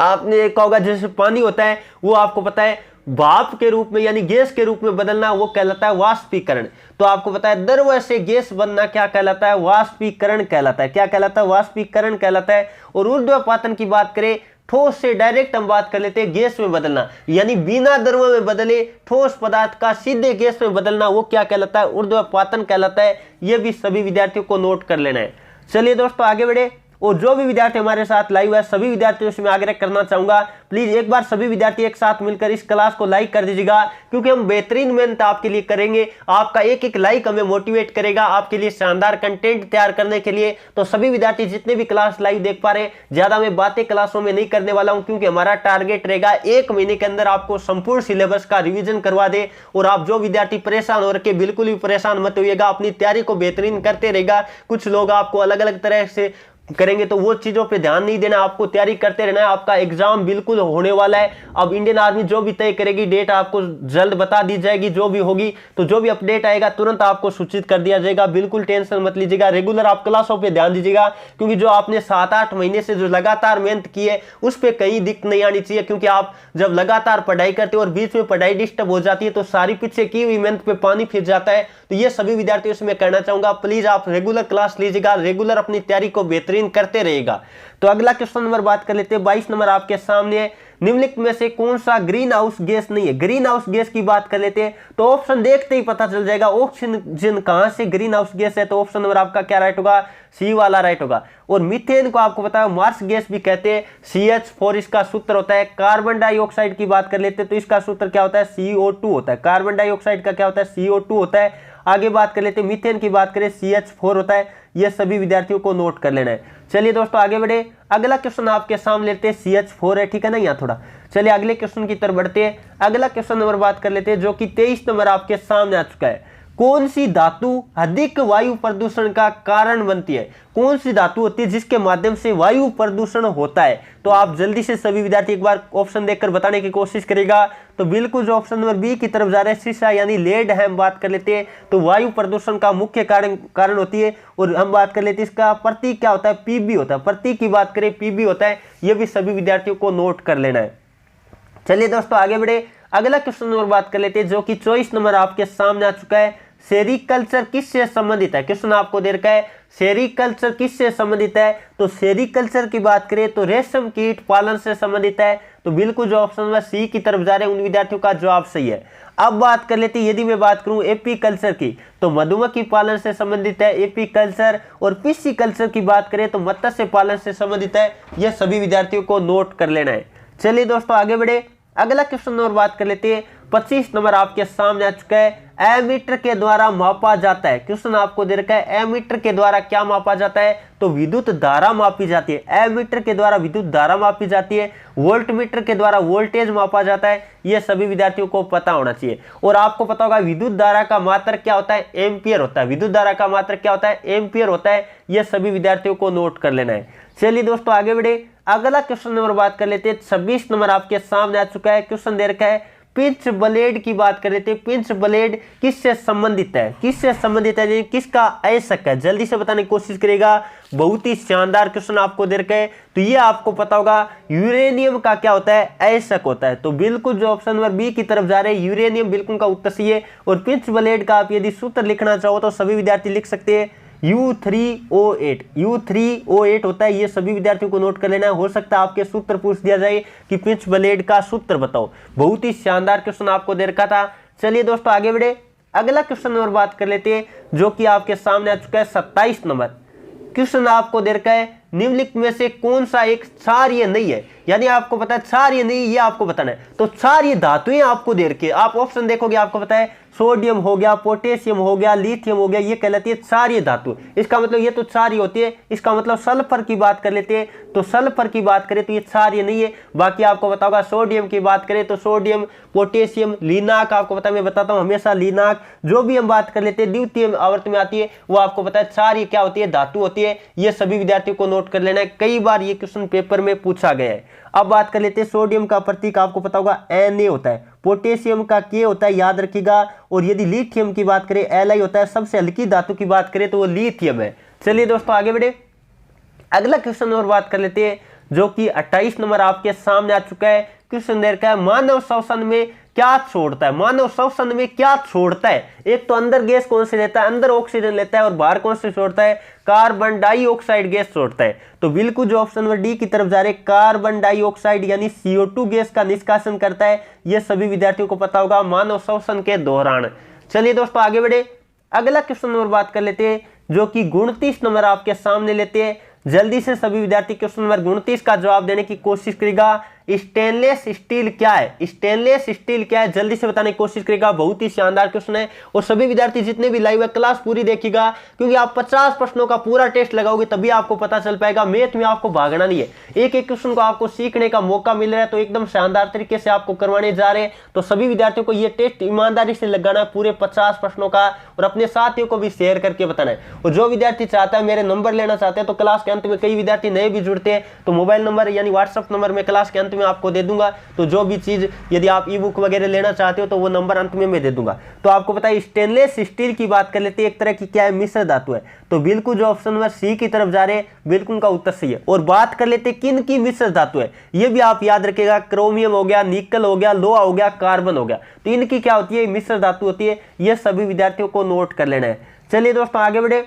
S1: आपने देखा होगा जैसे पानी होता है वो आपको पता है भाप के रूप में यानी गैस के रूप में बदलना, वो कहलाता है वाष्पीकरण। तो आपको पता है द्रव्य से गैस बनना क्या कहलाता है? वाष्पीकरण कहलाता है। क्या कहलाता है? वाष्पीकरण कहलाता है। और ऊर्ध्वपातन की बात करें, ठोस से डायरेक्ट हम बात कर लेते हैं गैस में बदलना, यानी बिना द्रव्य में बदले ठोस पदार्थ का सीधे गैस में बदलना, वो क्या कहलाता है? ऊर्ध्वपातन कहलाता है। यह भी सभी विद्यार्थियों को नोट कर लेना है। चलिए दोस्तों आगे बढ़े। और जो भी विद्यार्थी हमारे साथ लाइव है सभी विद्यार्थियों से मैं आग्रह करना चाहूंगा, प्लीज एक बार सभी विद्यार्थी एक साथ मिलकर इस क्लास को लाइक कर दीजिएगा, क्योंकि हम बेहतरीन मेहनत आपके लिए करेंगे। आपका एक एक लाइक हमें मोटिवेट करेगा आपके लिए शानदार कंटेंट तैयार करने के लिए। तो सभी विद्यार्थी जितने भी क्लास लाइव देख पा रहे हैं, ज्यादा मैं बातें क्लासों में नहीं करने वाला हूं, क्योंकि हमारा टारगेट रहेगा 1 महीने के अंदर आपको संपूर्ण सिलेबस का रिविजन करवा दे। और आप जो विद्यार्थी परेशान हो रखे, बिल्कुल भी परेशान मत होइएगा, अपनी तैयारी को बेहतरीन करते रहेगा। कुछ लोग आपको अलग अलग तरह से करेंगे तो वो चीजों पे ध्यान नहीं देना, आपको तैयारी करते रहना है। आपका एग्जाम बिल्कुल होने वाला है। अब इंडियन आर्मी जो भी तय करेगी डेट आपको जल्द बता दी जाएगी, जो भी होगी। तो जो भी अपडेट आएगा तुरंत आपको सूचित कर दिया जाएगा। बिल्कुल टेंशन मत लीजिएगा, रेगुलर आप क्लासों पे ध्यान दीजिएगा, क्योंकि जो आपने 7-8 महीने से जो लगातार मेहनत की है उस पर कहीं दिक्कत नहीं आनी चाहिए। क्योंकि आप जब लगातार पढ़ाई करते हो और बीच में पढ़ाई डिस्टर्ब हो जाती है तो सारी पीछे की हुई मेहनत पे पानी फिर जाता है। तो ये सभी विद्यार्थियों से मैं कहना चाहूंगा, प्लीज आप रेगुलर क्लास लीजिएगा, रेगुलर अपनी तैयारी को बेहतरीन करते रहेगा। तो अगला क्वेश्चन नंबर बात कर लेते हैं, 22 नंबर आपके सामने है। निम्नलिखित में से कौन सा ग्रीन हाउस गैस नहीं है? ग्रीन हाउस गैस की बात कर लेते हैं तो ऑप्शन देखते ही पता चल जाएगा ऑक्सीजन कहां से ग्रीन हाउस गैस है। तो ऑप्शन नंबर आपका क्या राइट होगा? सी वाला राइट होगा। और मीथेन को आपको पता है मार्स गैस भी कहते हैं, CH4 इसका सूत्र होता है। कार्बन डाइऑक्साइड की बात कर लेते हैं तो इसका सूत्र क्या होता है? CO2 होता है। कार्बन डाइऑक्साइड का क्या होता है? CO2 होता है। आगे बात कर लेते हैं, मीथेन की बात करें CH4 होता है। यह सभी विद्यार्थियों को नोट कर लेना है। चलिए दोस्तों आगे बढ़े। अगला क्वेश्चन आपके सामने लेते हैं, CH4 है, ठीक है ना यहाँ थोड़ा। चलिए अगले क्वेश्चन की तरफ बढ़ते हैं। अगला क्वेश्चन नंबर बात कर लेते हैं, जो कि 23 नंबर आपके सामने आ चुका है। कौन सी धातु अधिक वायु प्रदूषण का कारण बनती है? कौन सी धातु होती है जिसके माध्यम से वायु प्रदूषण होता है? तो आप जल्दी से सभी विद्यार्थी एक बार ऑप्शन देखकर बताने की कोशिश करेगा। तो बिल्कुल जो ऑप्शन नंबर बी की तरफ जा रहे हैं, शीशा यानी लेड है, हम बात कर लेते हैं तो वायु प्रदूषण का मुख्य कारण होती है। और हम बात कर लेते हैं इसका प्रतीक क्या होता है? पीबी होता है। प्रतीक की बात करें पीबी होता है। यह भी सभी विद्यार्थियों को नोट कर लेना है। चलिए दोस्तों आगे बढ़े। अगला क्वेश्चन नंबर बात कर लेते हैं, जो कि 24 नंबर आपके सामने आ चुका है। सेरीकल्चर किससे संबंधित है? क्वेश्चन आपको दे रखा है, सेरीकल्चर किससे संबंधित है? तो सेरीकल्चर की बात करें तो रेशम कीट पालन से संबंधित है। तो बिल्कुल जो ऑप्शन नंबर सी की तरफ जा रहे हैं उन विद्यार्थियों का जवाब सही है। अब बात कर लेते हैं, यदि मैं बात करूं एपीकल्चर की तो मधुमक्खी पालन से संबंधित है एपीकल्चर। और पिस्सीकल्चर की बात करें तो मत्स्य पालन से संबंधित है। यह सभी विद्यार्थियों को नोट कर लेना है। चलिए दोस्तों आगे बढ़े। अगला क्वेश्चन नंबर बात कर लेते हैं, 25 नंबर आपके सामने आ चुका है। एमीटर के द्वारा मापा जाता है। क्वेश्चन आपको दे रखा है, एमीटर के द्वारा क्या मापा जाता है? तो विद्युत धारा मापी जाती है। एमीटर के द्वारा विद्युत धारा मापी जाती है। वोल्टमीटर के द्वारा वोल्टेज मापा जाता है। यह सभी विद्यार्थियों को पता होना चाहिए। और आपको पता होगा विद्युत धारा का मात्रक क्या होता है? एम्पियर होता है। विद्युत धारा का मात्रक क्या होता है? एम्पियर होता है। यह सभी विद्यार्थियों को नोट कर लेना है। चलिए दोस्तों आगे बढ़े। अगला क्वेश्चन नंबर बात कर लेते हैं, 26 नंबर आपके सामने आ चुका है। क्वेश्चन दे रखा है, पिंच ब्लेड की बात कर लेते हैं। पिंच ब्लेड किससे संबंधित है, किससे संबंधित है, किसका अयस्क है, जल्दी से बताने की कोशिश करेगा। बहुत ही शानदार क्वेश्चन आपको दे रखे हैं, तो ये आपको पता होगा यूरेनियम का क्या होता है, अयस्क होता है। तो बिल्कुल जो ऑप्शन नंबर बी की तरफ जा रहे हैं यूरेनियम, बिल्कुल का उत्तर सही है। और पिंच ब्लेड का आप यदि सूत्र लिखना चाहो तो सभी विद्यार्थी लिख सकते हैं U3O8, U3O8 होता है, ये सभी विद्यार्थियों को नोट कर लेना है। हो सकता है आपके सूत्र पूछ दिया जाए कि पिंच ब्लेड का सूत्र बताओ। बहुत ही शानदार क्वेश्चन आपको दे रखा था। चलिए दोस्तों आगे बढ़े, अगला क्वेश्चन नंबर बात कर लेते हैं जो कि आपके सामने आ चुका है 27 नंबर क्वेश्चन आपको दे रखा है। निम्नलिखित में से कौन सा एक क्षारीय नहीं है, यानी आपको पता है क्षारीय नहीं, ये आपको बताना है। तो क्षारीय धातुएं आपको दे रखी है, आप ऑप्शन देखोगे आपको पता है सोडियम हो गया, पोटेशियम हो गया, लिथियम हो गया, ये कहलाती है क्षारीय धातु। इसका मतलब ये तो क्षारीय होती है, इसका मतलब सल्फर की बात कर लेते हैं तो सल्फर की बात करें तो ये क्षारीय नहीं है। बाकी आपको पता होगा सोडियम की बात करें तो सोडियम, पोटेशियम, लिनाक, आपको पता है मैं बताता हूं हमेशा लिनाक, जो भी हम बात कर लेते हैं द्वितीय आवर्त में आती है वो आपको पता है क्षारीय क्या होती है, धातु होती है। ये सभी विद्यार्थियों को नोट कर लेना है, कई बार ये क्वेश्चन पेपर में पूछा गया है। अब बात कर लेते हैं सोडियम का प्रतीक आपको पता होगा Na होता है, पोटेशियम का K होता है, याद रखिएगा। और यदि लिथियम की बात करें Li होता है, सबसे हल्की धातु की बात करें तो वो लिथियम है। चलिए दोस्तों आगे बढ़े, अगला क्वेश्चन और बात कर लेते हैं जो कि 28 नंबर आपके सामने आ चुका है। क्वेश्चन दे रखा है मानव श्वसन में क्या छोड़ता है, मानव श्वसन में क्या छोड़ता है। एक तो अंदर गैस कौन से लेता है, अंदर ऑक्सीजन लेता है, और बाहर कौन से छोड़ता है, कार्बन डाइऑक्साइड गैस छोड़ता है। तो बिल्कुल जो ऑप्शन नंबर डी की तरफ जा रहे हैं, कार्बन डाइऑक्साइड यानी CO2 गैस का निष्कासन करता है। यह सभी विद्यार्थियों को पता होगा मानव श्वसन के दौरान। चलिए दोस्तों आगे बढ़े, अगला क्वेश्चन नंबर बात कर लेते हैं जो कि 29 नंबर आपके सामने लेते हैं। जल्दी से सभी विद्यार्थी क्वेश्चन नंबर 29 का जवाब देने की कोशिश करेगा। स्टेनलेस स्टील क्या है, स्टेनलेस स्टील क्या है, जल्दी से बताने की कोशिश करेगा। बहुत ही शानदार क्वेश्चन है और सभी विद्यार्थी जितने भी लाइव है क्लास पूरी देखिएगा, क्योंकि आप 50 प्रश्नों का पूरा टेस्ट लगाओगे तभी आपको पता चल पाएगा। मैथ में आपको भागना नहीं है, एक एक क्वेश्चन को आपको सीखने का मौका मिल रहा है, तो एकदम शानदार तरीके से आपको करवाने जा रहे हैं। तो सभी विद्यार्थियों को ये टेस्ट ईमानदारी से लगाना है पूरे 50 प्रश्नों का, और अपने साथियों को भी शेयर करके बताना है। और जो विद्यार्थी चाहता है मेरे नंबर लेना चाहते हैं तो क्लास के अंत में कई विद्यार्थी नए भी जुड़ते हैं, तो मोबाइल नंबर यानी व्हाट्सएप नंबर मैं क्लास के अंत में आपको दे दूंगा। तो जो भी चीज यदि आप ई बुक वगैरह लेना चाहते हो तो वो नंबर अंत में मैं दे दूंगा। तो आपको पता है स्टेनलेस स्टील की बात कर लेते हैं, एक तरह की क्या है, मिश्र धातु है। तो बिल्कुल जो ऑप्शन नंबर सी की तरफ जा रहे हैं, बिल्कुल का उत्तर सही है। और बात कर लेते हैं किन की मिश्र धातु है, ये भी आप याद रखिएगा। क्रोमियम हो गया, निकल हो गया, लोहा हो गया, कार्बन हो गया, तो इनकी क्या होती है, मिश्र धातु होती है। यह सभी विद्यार्थियों को नोट कर लेना है। चलिए दोस्तों आगे बढ़े,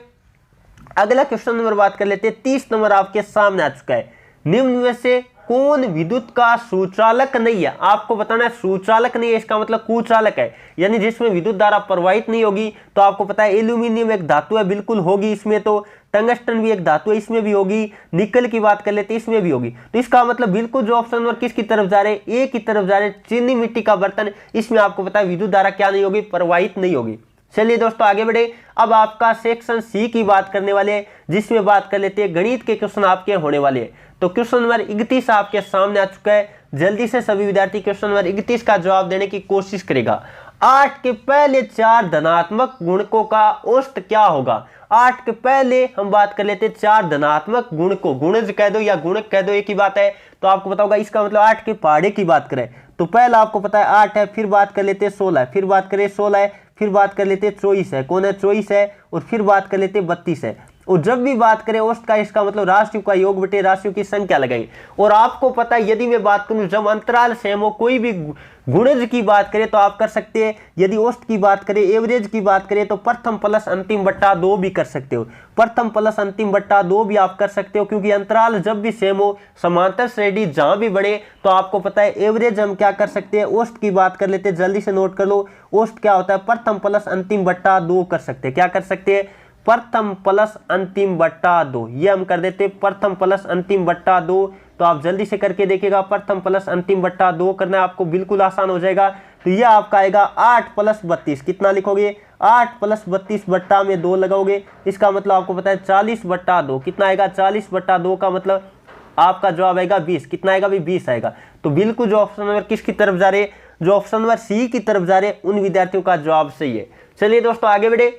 S1: अगला क्वेश्चन नंबर बात कर लेते हैं। 30 नंबर आपके सामने आ चुका है। निम्न में से कौन विद्युत का सुचालक नहीं है, आपको बताना है सुचालक नहीं है, इसका मतलब कुचालक है, यानी जिसमें विद्युत धारा प्रवाहित नहीं होगी। तो आपको पता है एल्यूमिनियम एक धातु है, बिल्कुल होगी इसमें। तो टंगस्टन भी एक धातु है, इसमें भी होगी। निकल की बात कर लेते हैं, इसमें भी होगी। तो इसका मतलब बिल्कुल जो ऑप्शन नंबर किसकी तरफ जा रहे हैं, ए की तरफ जा रहे हैं। चीनी मिट्टी का बर्तन, इसमें आपको पता है विद्युत धारा क्या नहीं होगी, प्रवाहित नहीं होगी। चलिए दोस्तों आगे बढ़े, अब आपका सेक्शन सी की बात करने वाले हैं, जिसमें बात कर लेते हैं गणित के क्वेश्चन आपके होने वाले हैं। तो क्वेश्चन नंबर 31 आपके सामने आ चुका है। जल्दी से सभी विद्यार्थी क्वेश्चन नंबर 31 का जवाब देने की कोशिश करेगा। 8 के पहले 4 धनात्मक गुणकों का औसत क्या होगा। 8 के पहले हम बात कर लेते हैं 4 धनात्मक गुणकों, गुणज कह दो या गुणक कह दो, एक ही बात है। तो आपको पता होगा इसका मतलब 8 के पहाड़े की बात करें तो पहला आपको पता है 8 है, फिर बात कर लेते हैं 16 है, फिर बात करें 16 है, फिर बात कर लेते हैं 24 है, कौन है 24 है, और फिर बात कर लेते हैं 32 है। और जब भी बात करें औसत का, इसका मतलब राशियों का योग बटे राशियों की संख्या लगाई। और आपको पता है यदि मैं बात करूं जब अंतराल सेम हो, कोई भी गुणज की बात करें तो आप कर सकते हैं। यदि औसत की बात करें, एवरेज की बात करें तो प्रथम प्लस अंतिम बट्टा 2 भी कर सकते हो, प्रथम प्लस अंतिम बट्टा 2 भी आप कर सकते हो, क्योंकि अंतराल जब भी सेम हो, समांतर श्रेणी जहां भी बढ़े, तो आपको पता है एवरेज हम क्या कर सकते हैं, औसत की बात कर लेते हैं। जल्दी से नोट कर लो, औसत क्या होता है, प्रथम प्लस अंतिम बट्टा 2 कर सकते हैं। क्या कर सकते हैं, प्रथम प्लस अंतिम बट्टा 2, ये हम कर देते हैं प्रथम प्लस अंतिम बट्टा 2। तो आप जल्दी से करके देखिएगा, प्रथम प्लस अंतिम बट्टा 2 करना है आपको, बिल्कुल आसान हो जाएगा। तो ये आपका आएगा 8 प्लस 32, कितना लिखोगे, 8 प्लस 32 बट्टा में 2 लगाओगे, इसका मतलब आपको पता है 40 बट्टा 2, कितना आएगा, 40 बट्टा 2 का मतलब आपका जवाब आएगा 20, कितना आएगा भी 20 आएगा। तो बिल्कुल जो ऑप्शन नंबर किसकी तरफ जा रहे हैं, जो ऑप्शन नंबर सी की तरफ जा रहे हैं, उन विद्यार्थियों का जवाब सही है। चलिए दोस्तों आगे बढ़े,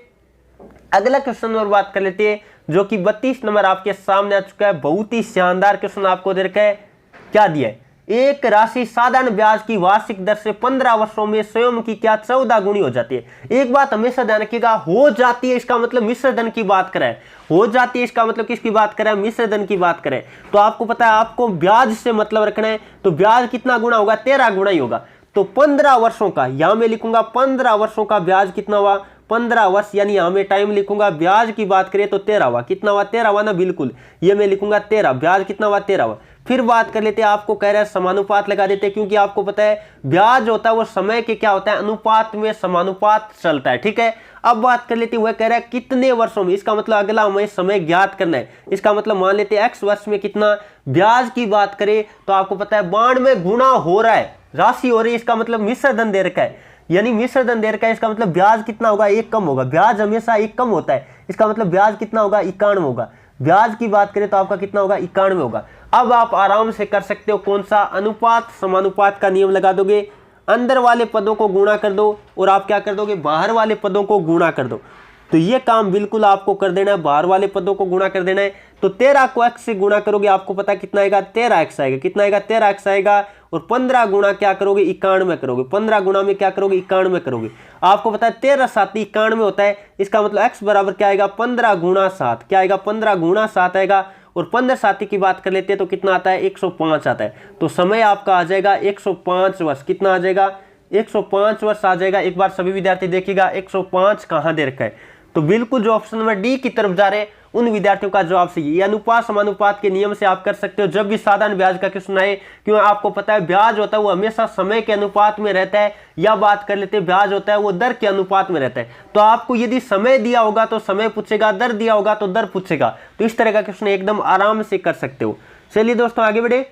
S1: अगला क्वेश्चन नंबर बात कर लेते हैं, जो कि 32 नंबर आपके सामने आ चुका है। बहुत ही शानदार क्वेश्चन आपको दे रखा है। क्या दिया है, एक राशि साधारण ब्याज की वार्षिक दर से 15 वर्षों में स्वयं की क्या 14 गुनी हो जाती है। एक बात हमेशा ध्यान रखिएगा, हो जाती है इसका मतलब मिश्र धन की बात करें, हो जाती है इसका मतलब किसकी बात करें, मिश्र धन की बात करें। तो आपको पता है आपको ब्याज से मतलब रखना है, तो ब्याज कितना गुना होगा, 13 गुना ही होगा। तो 15 वर्षों का यहां मैं लिखूंगा 15 वर्षों का ब्याज कितना हुआ, 15 वर्ष, यानी यहां मैं टाइम लिखूंगा ब्याज की बात करें तो 13 हुआ, कितना हुआ 13 हुआ ना, बिल्कुल ये मैं लिखूंगा 13, ब्याज कितना हुआ 13 हुआ। फिर बात कर लेते हैं, आपको कह रहे हैं समानुपात लगा देते हैं, क्योंकि आपको पता है ब्याज होता है वो समय के क्या होता है, अनुपात में समानुपात चलता है, ठीक है। अब बात कर लेते हैं, वह कह रहा है कितने वर्षों में, इसका मतलब अगला हमें समय ज्ञात करना है। इसका मतलब मान लेते हैं x वर्ष में कितना ब्याज की बात करें तो आपको पता है 92 गुना हो रहा है, राशि हो रही है, इसका मतलब मिश्र धन दे रखा है, यानी मिश्र धन दे रखा है, इसका मतलब ब्याज कितना होगा, एक कम होगा, ब्याज हमेशा एक कम होता है, इसका मतलब ब्याज कितना होगा 91 होगा। ब्याज की बात करें तो आपका कितना होगा 91 होगा। अब आप आराम से कर सकते हो, कौन सा, अनुपात समानुपात का नियम लगा दोगे, अंदर वाले पदों को गुणा कर दो और आप क्या कर दोगे, बाहर वाले पदों को गुणा कर दो। तो ये काम बिल्कुल आपको कर देना है, बाहर वाले पदों को गुणा कर देना है। तो 13 को x से गुणा करोगे, आपको पता कितना आएगा 13x आएगा, कितना आएगा 13x आएगा। और 15 गुणा क्या करोगे, 91 करोगे, 15 गुणा में क्या करोगे 91 करोगे। आपको पता है 13 7 91 होता है, इसका मतलब x बराबर क्या आएगा 15 गुणा 7, क्या आएगा 15 गुणा 7 आएगा। और 15 7 की बात कर लेते हैं तो कितना आता है 105 आता है। तो समय आपका आ जाएगा 105 वर्ष, कितना आ जाएगा 105 वर्ष आ जाएगा। एक बार सभी विद्यार्थी देखिएगा 105 कहाँ दे रखा है, तो बिल्कुल जो ऑप्शन नंबर डी की तरफ जा रहे हैं उन विद्यार्थियों का जवाब सही है। ये अनुपात समानुपात के नियम से आप कर सकते हो जब भी साधारण ब्याज का क्वेश्चन आए, क्यों आपको पता है ब्याज होता है वो हमेशा समय के अनुपात में रहता है, या बात कर लेते हैं ब्याज होता है वो दर के अनुपात में रहता है। तो आपको यदि समय दिया होगा तो समय पूछेगा, दर दिया होगा तो दर पूछेगा, तो इस तरह का क्वेश्चन एकदम आराम से कर सकते हो। चलिए दोस्तों आगे बढ़े,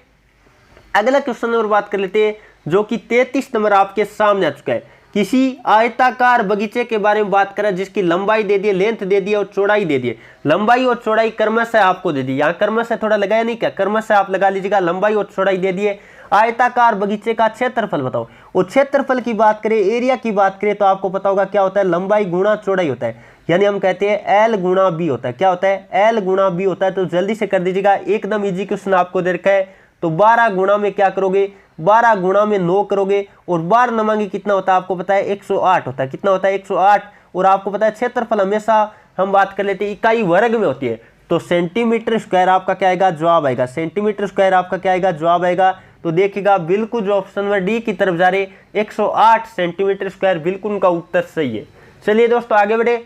S1: अगला क्वेश्चन और बात कर लेते हैं जो कि 33 नंबर आपके सामने आ चुका है। किसी आयताकार बगीचे के बारे में बात करें जिसकी लंबाई दे दी, लेंथ दे दी और चौड़ाई दे दी। लंबाई और चौड़ाई क्रमशः आपको दे दी, यहाँ क्रमशः थोड़ा लगाया नहीं क्या, क्रमशः आप लगा लीजिएगा, लंबाई और चौड़ाई दे दिए। आयताकार बगीचे का क्षेत्रफल बताओ। और क्षेत्रफल की बात करें, एरिया की बात करें तो आपको पता होगा क्या होता है, लंबाई गुणा चौड़ाई होता है, यानी हम कहते हैं L गुणा B होता है। क्या होता है, L गुणा B होता है। तो जल्दी से कर दीजिएगा, एकदम इजी क्वेश्चन आपको दे रखा है। तो 12 गुणा में क्या करोगे, 12 गुणा में 9 करोगे, और 12 नमांगी कितना होता है आपको पता है 108 होता है, कितना होता है 108। और आपको पता है क्षेत्रफल हमेशा हम बात कर लेते हैं इकाई वर्ग में होती है, तो सेंटीमीटर स्क्वायर आपका क्या आएगा, जवाब आएगा, सेंटीमीटर स्क्वायर आपका क्या आएगा, जवाब आएगा। तो देखिएगा बिल्कुल जो ऑप्शन नंबर डी की तरफ जा रहे 108 सेंटीमीटर स्क्वायर, बिल्कुल उनका उत्तर सही है। चलिए दोस्तों आगे बढ़े,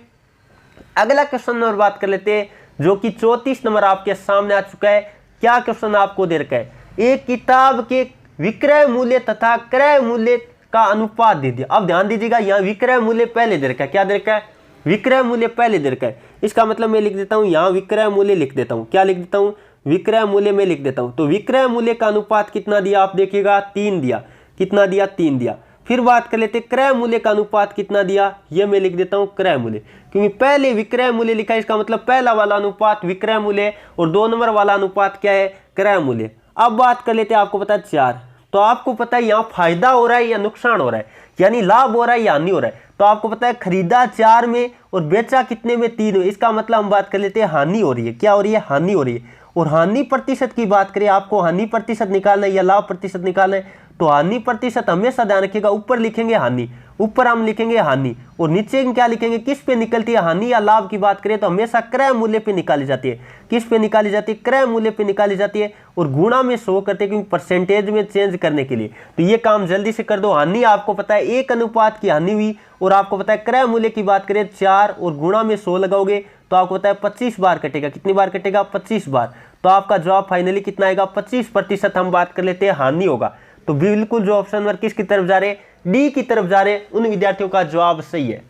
S1: अगला क्वेश्चन नंबर बात कर लेते हैं जो कि 34 नंबर आपके सामने आ चुका है। क्या क्वेश्चन आपको दे रखा है, एक किताब के विक्रय मूल्य तथा क्रय मूल्य का अनुपात दे दिया। अब ध्यान दीजिएगा, यहाँ विक्रय मूल्य पहले दे रखा है, क्या दे रखा है, विक्रय मूल्य पहले दे रखा है। इसका मतलब मैं लिख देता हूँ, यहाँ विक्रय मूल्य लिख देता हूँ, क्या लिख देता हूँ, विक्रय मूल्य में लिख देता हूँ। तो विक्रय मूल्य का अनुपात कितना दिया, आप देखिएगा 3 दिया, कितना दिया 3 दिया। फिर बात कर लेते क्रय मूल्य का अनुपात कितना दिया, ये मैं लिख देता हूँ क्रय मूल्य, क्योंकि पहले विक्रय मूल्य लिखा है, इसका मतलब पहला वाला अनुपात विक्रय मूल्य और 2 नंबर वाला अनुपात क्या है, क्रय मूल्य। अब बात कर लेते हैं, आपको पता है 4, तो आपको पता है यहाँ फायदा हो रहा है या नुकसान हो रहा है, यानी लाभ हो रहा है या हानि हो रहा है। तो आपको पता है खरीदा 4 में और बेचा कितने में, 3 में, इसका मतलब हम बात कर लेते हैं हानि हो रही है। क्या हो रही है, हानि हो रही है। और हानि प्रतिशत की बात करें, आपको हानि प्रतिशत निकालना है या लाभ प्रतिशत निकालना है, तो हानि प्रतिशत हमेशा ध्यान रखिएगा, ऊपर लिखेंगे हानि, ऊपर हम लिखेंगे हानि, और नीचे क्या लिखेंगे, किस पे निकलती है, हानि या लाभ की बात करें तो हमेशा क्रय मूल्य पे निकाली जाती है। किस पे निकाली जाती है, क्रय मूल्य पे निकाली जाती है, और गुणा में शो करते हैं क्योंकि परसेंटेज में चेंज करने के लिए। तो ये काम जल्दी से कर दो। हानि आपको पता है 1 अनुपात की हानि हुई, और आपको पता है क्रय मूल्य की बात करें 4 और गुणा में 100 लगाओगे तो आपको पता है 25 बार कटेगा। कितनी बार कटेगा, 25 बार। तो आपका जवाब फाइनली कितना आएगा, 25% हम बात कर लेते हैं हानि होगा। तो बिल्कुल जो ऑप्शन नंबर किसकी तरफ जा रहे, डी की तरफ जा रहे, उन विद्यार्थियों का जवाब सही है।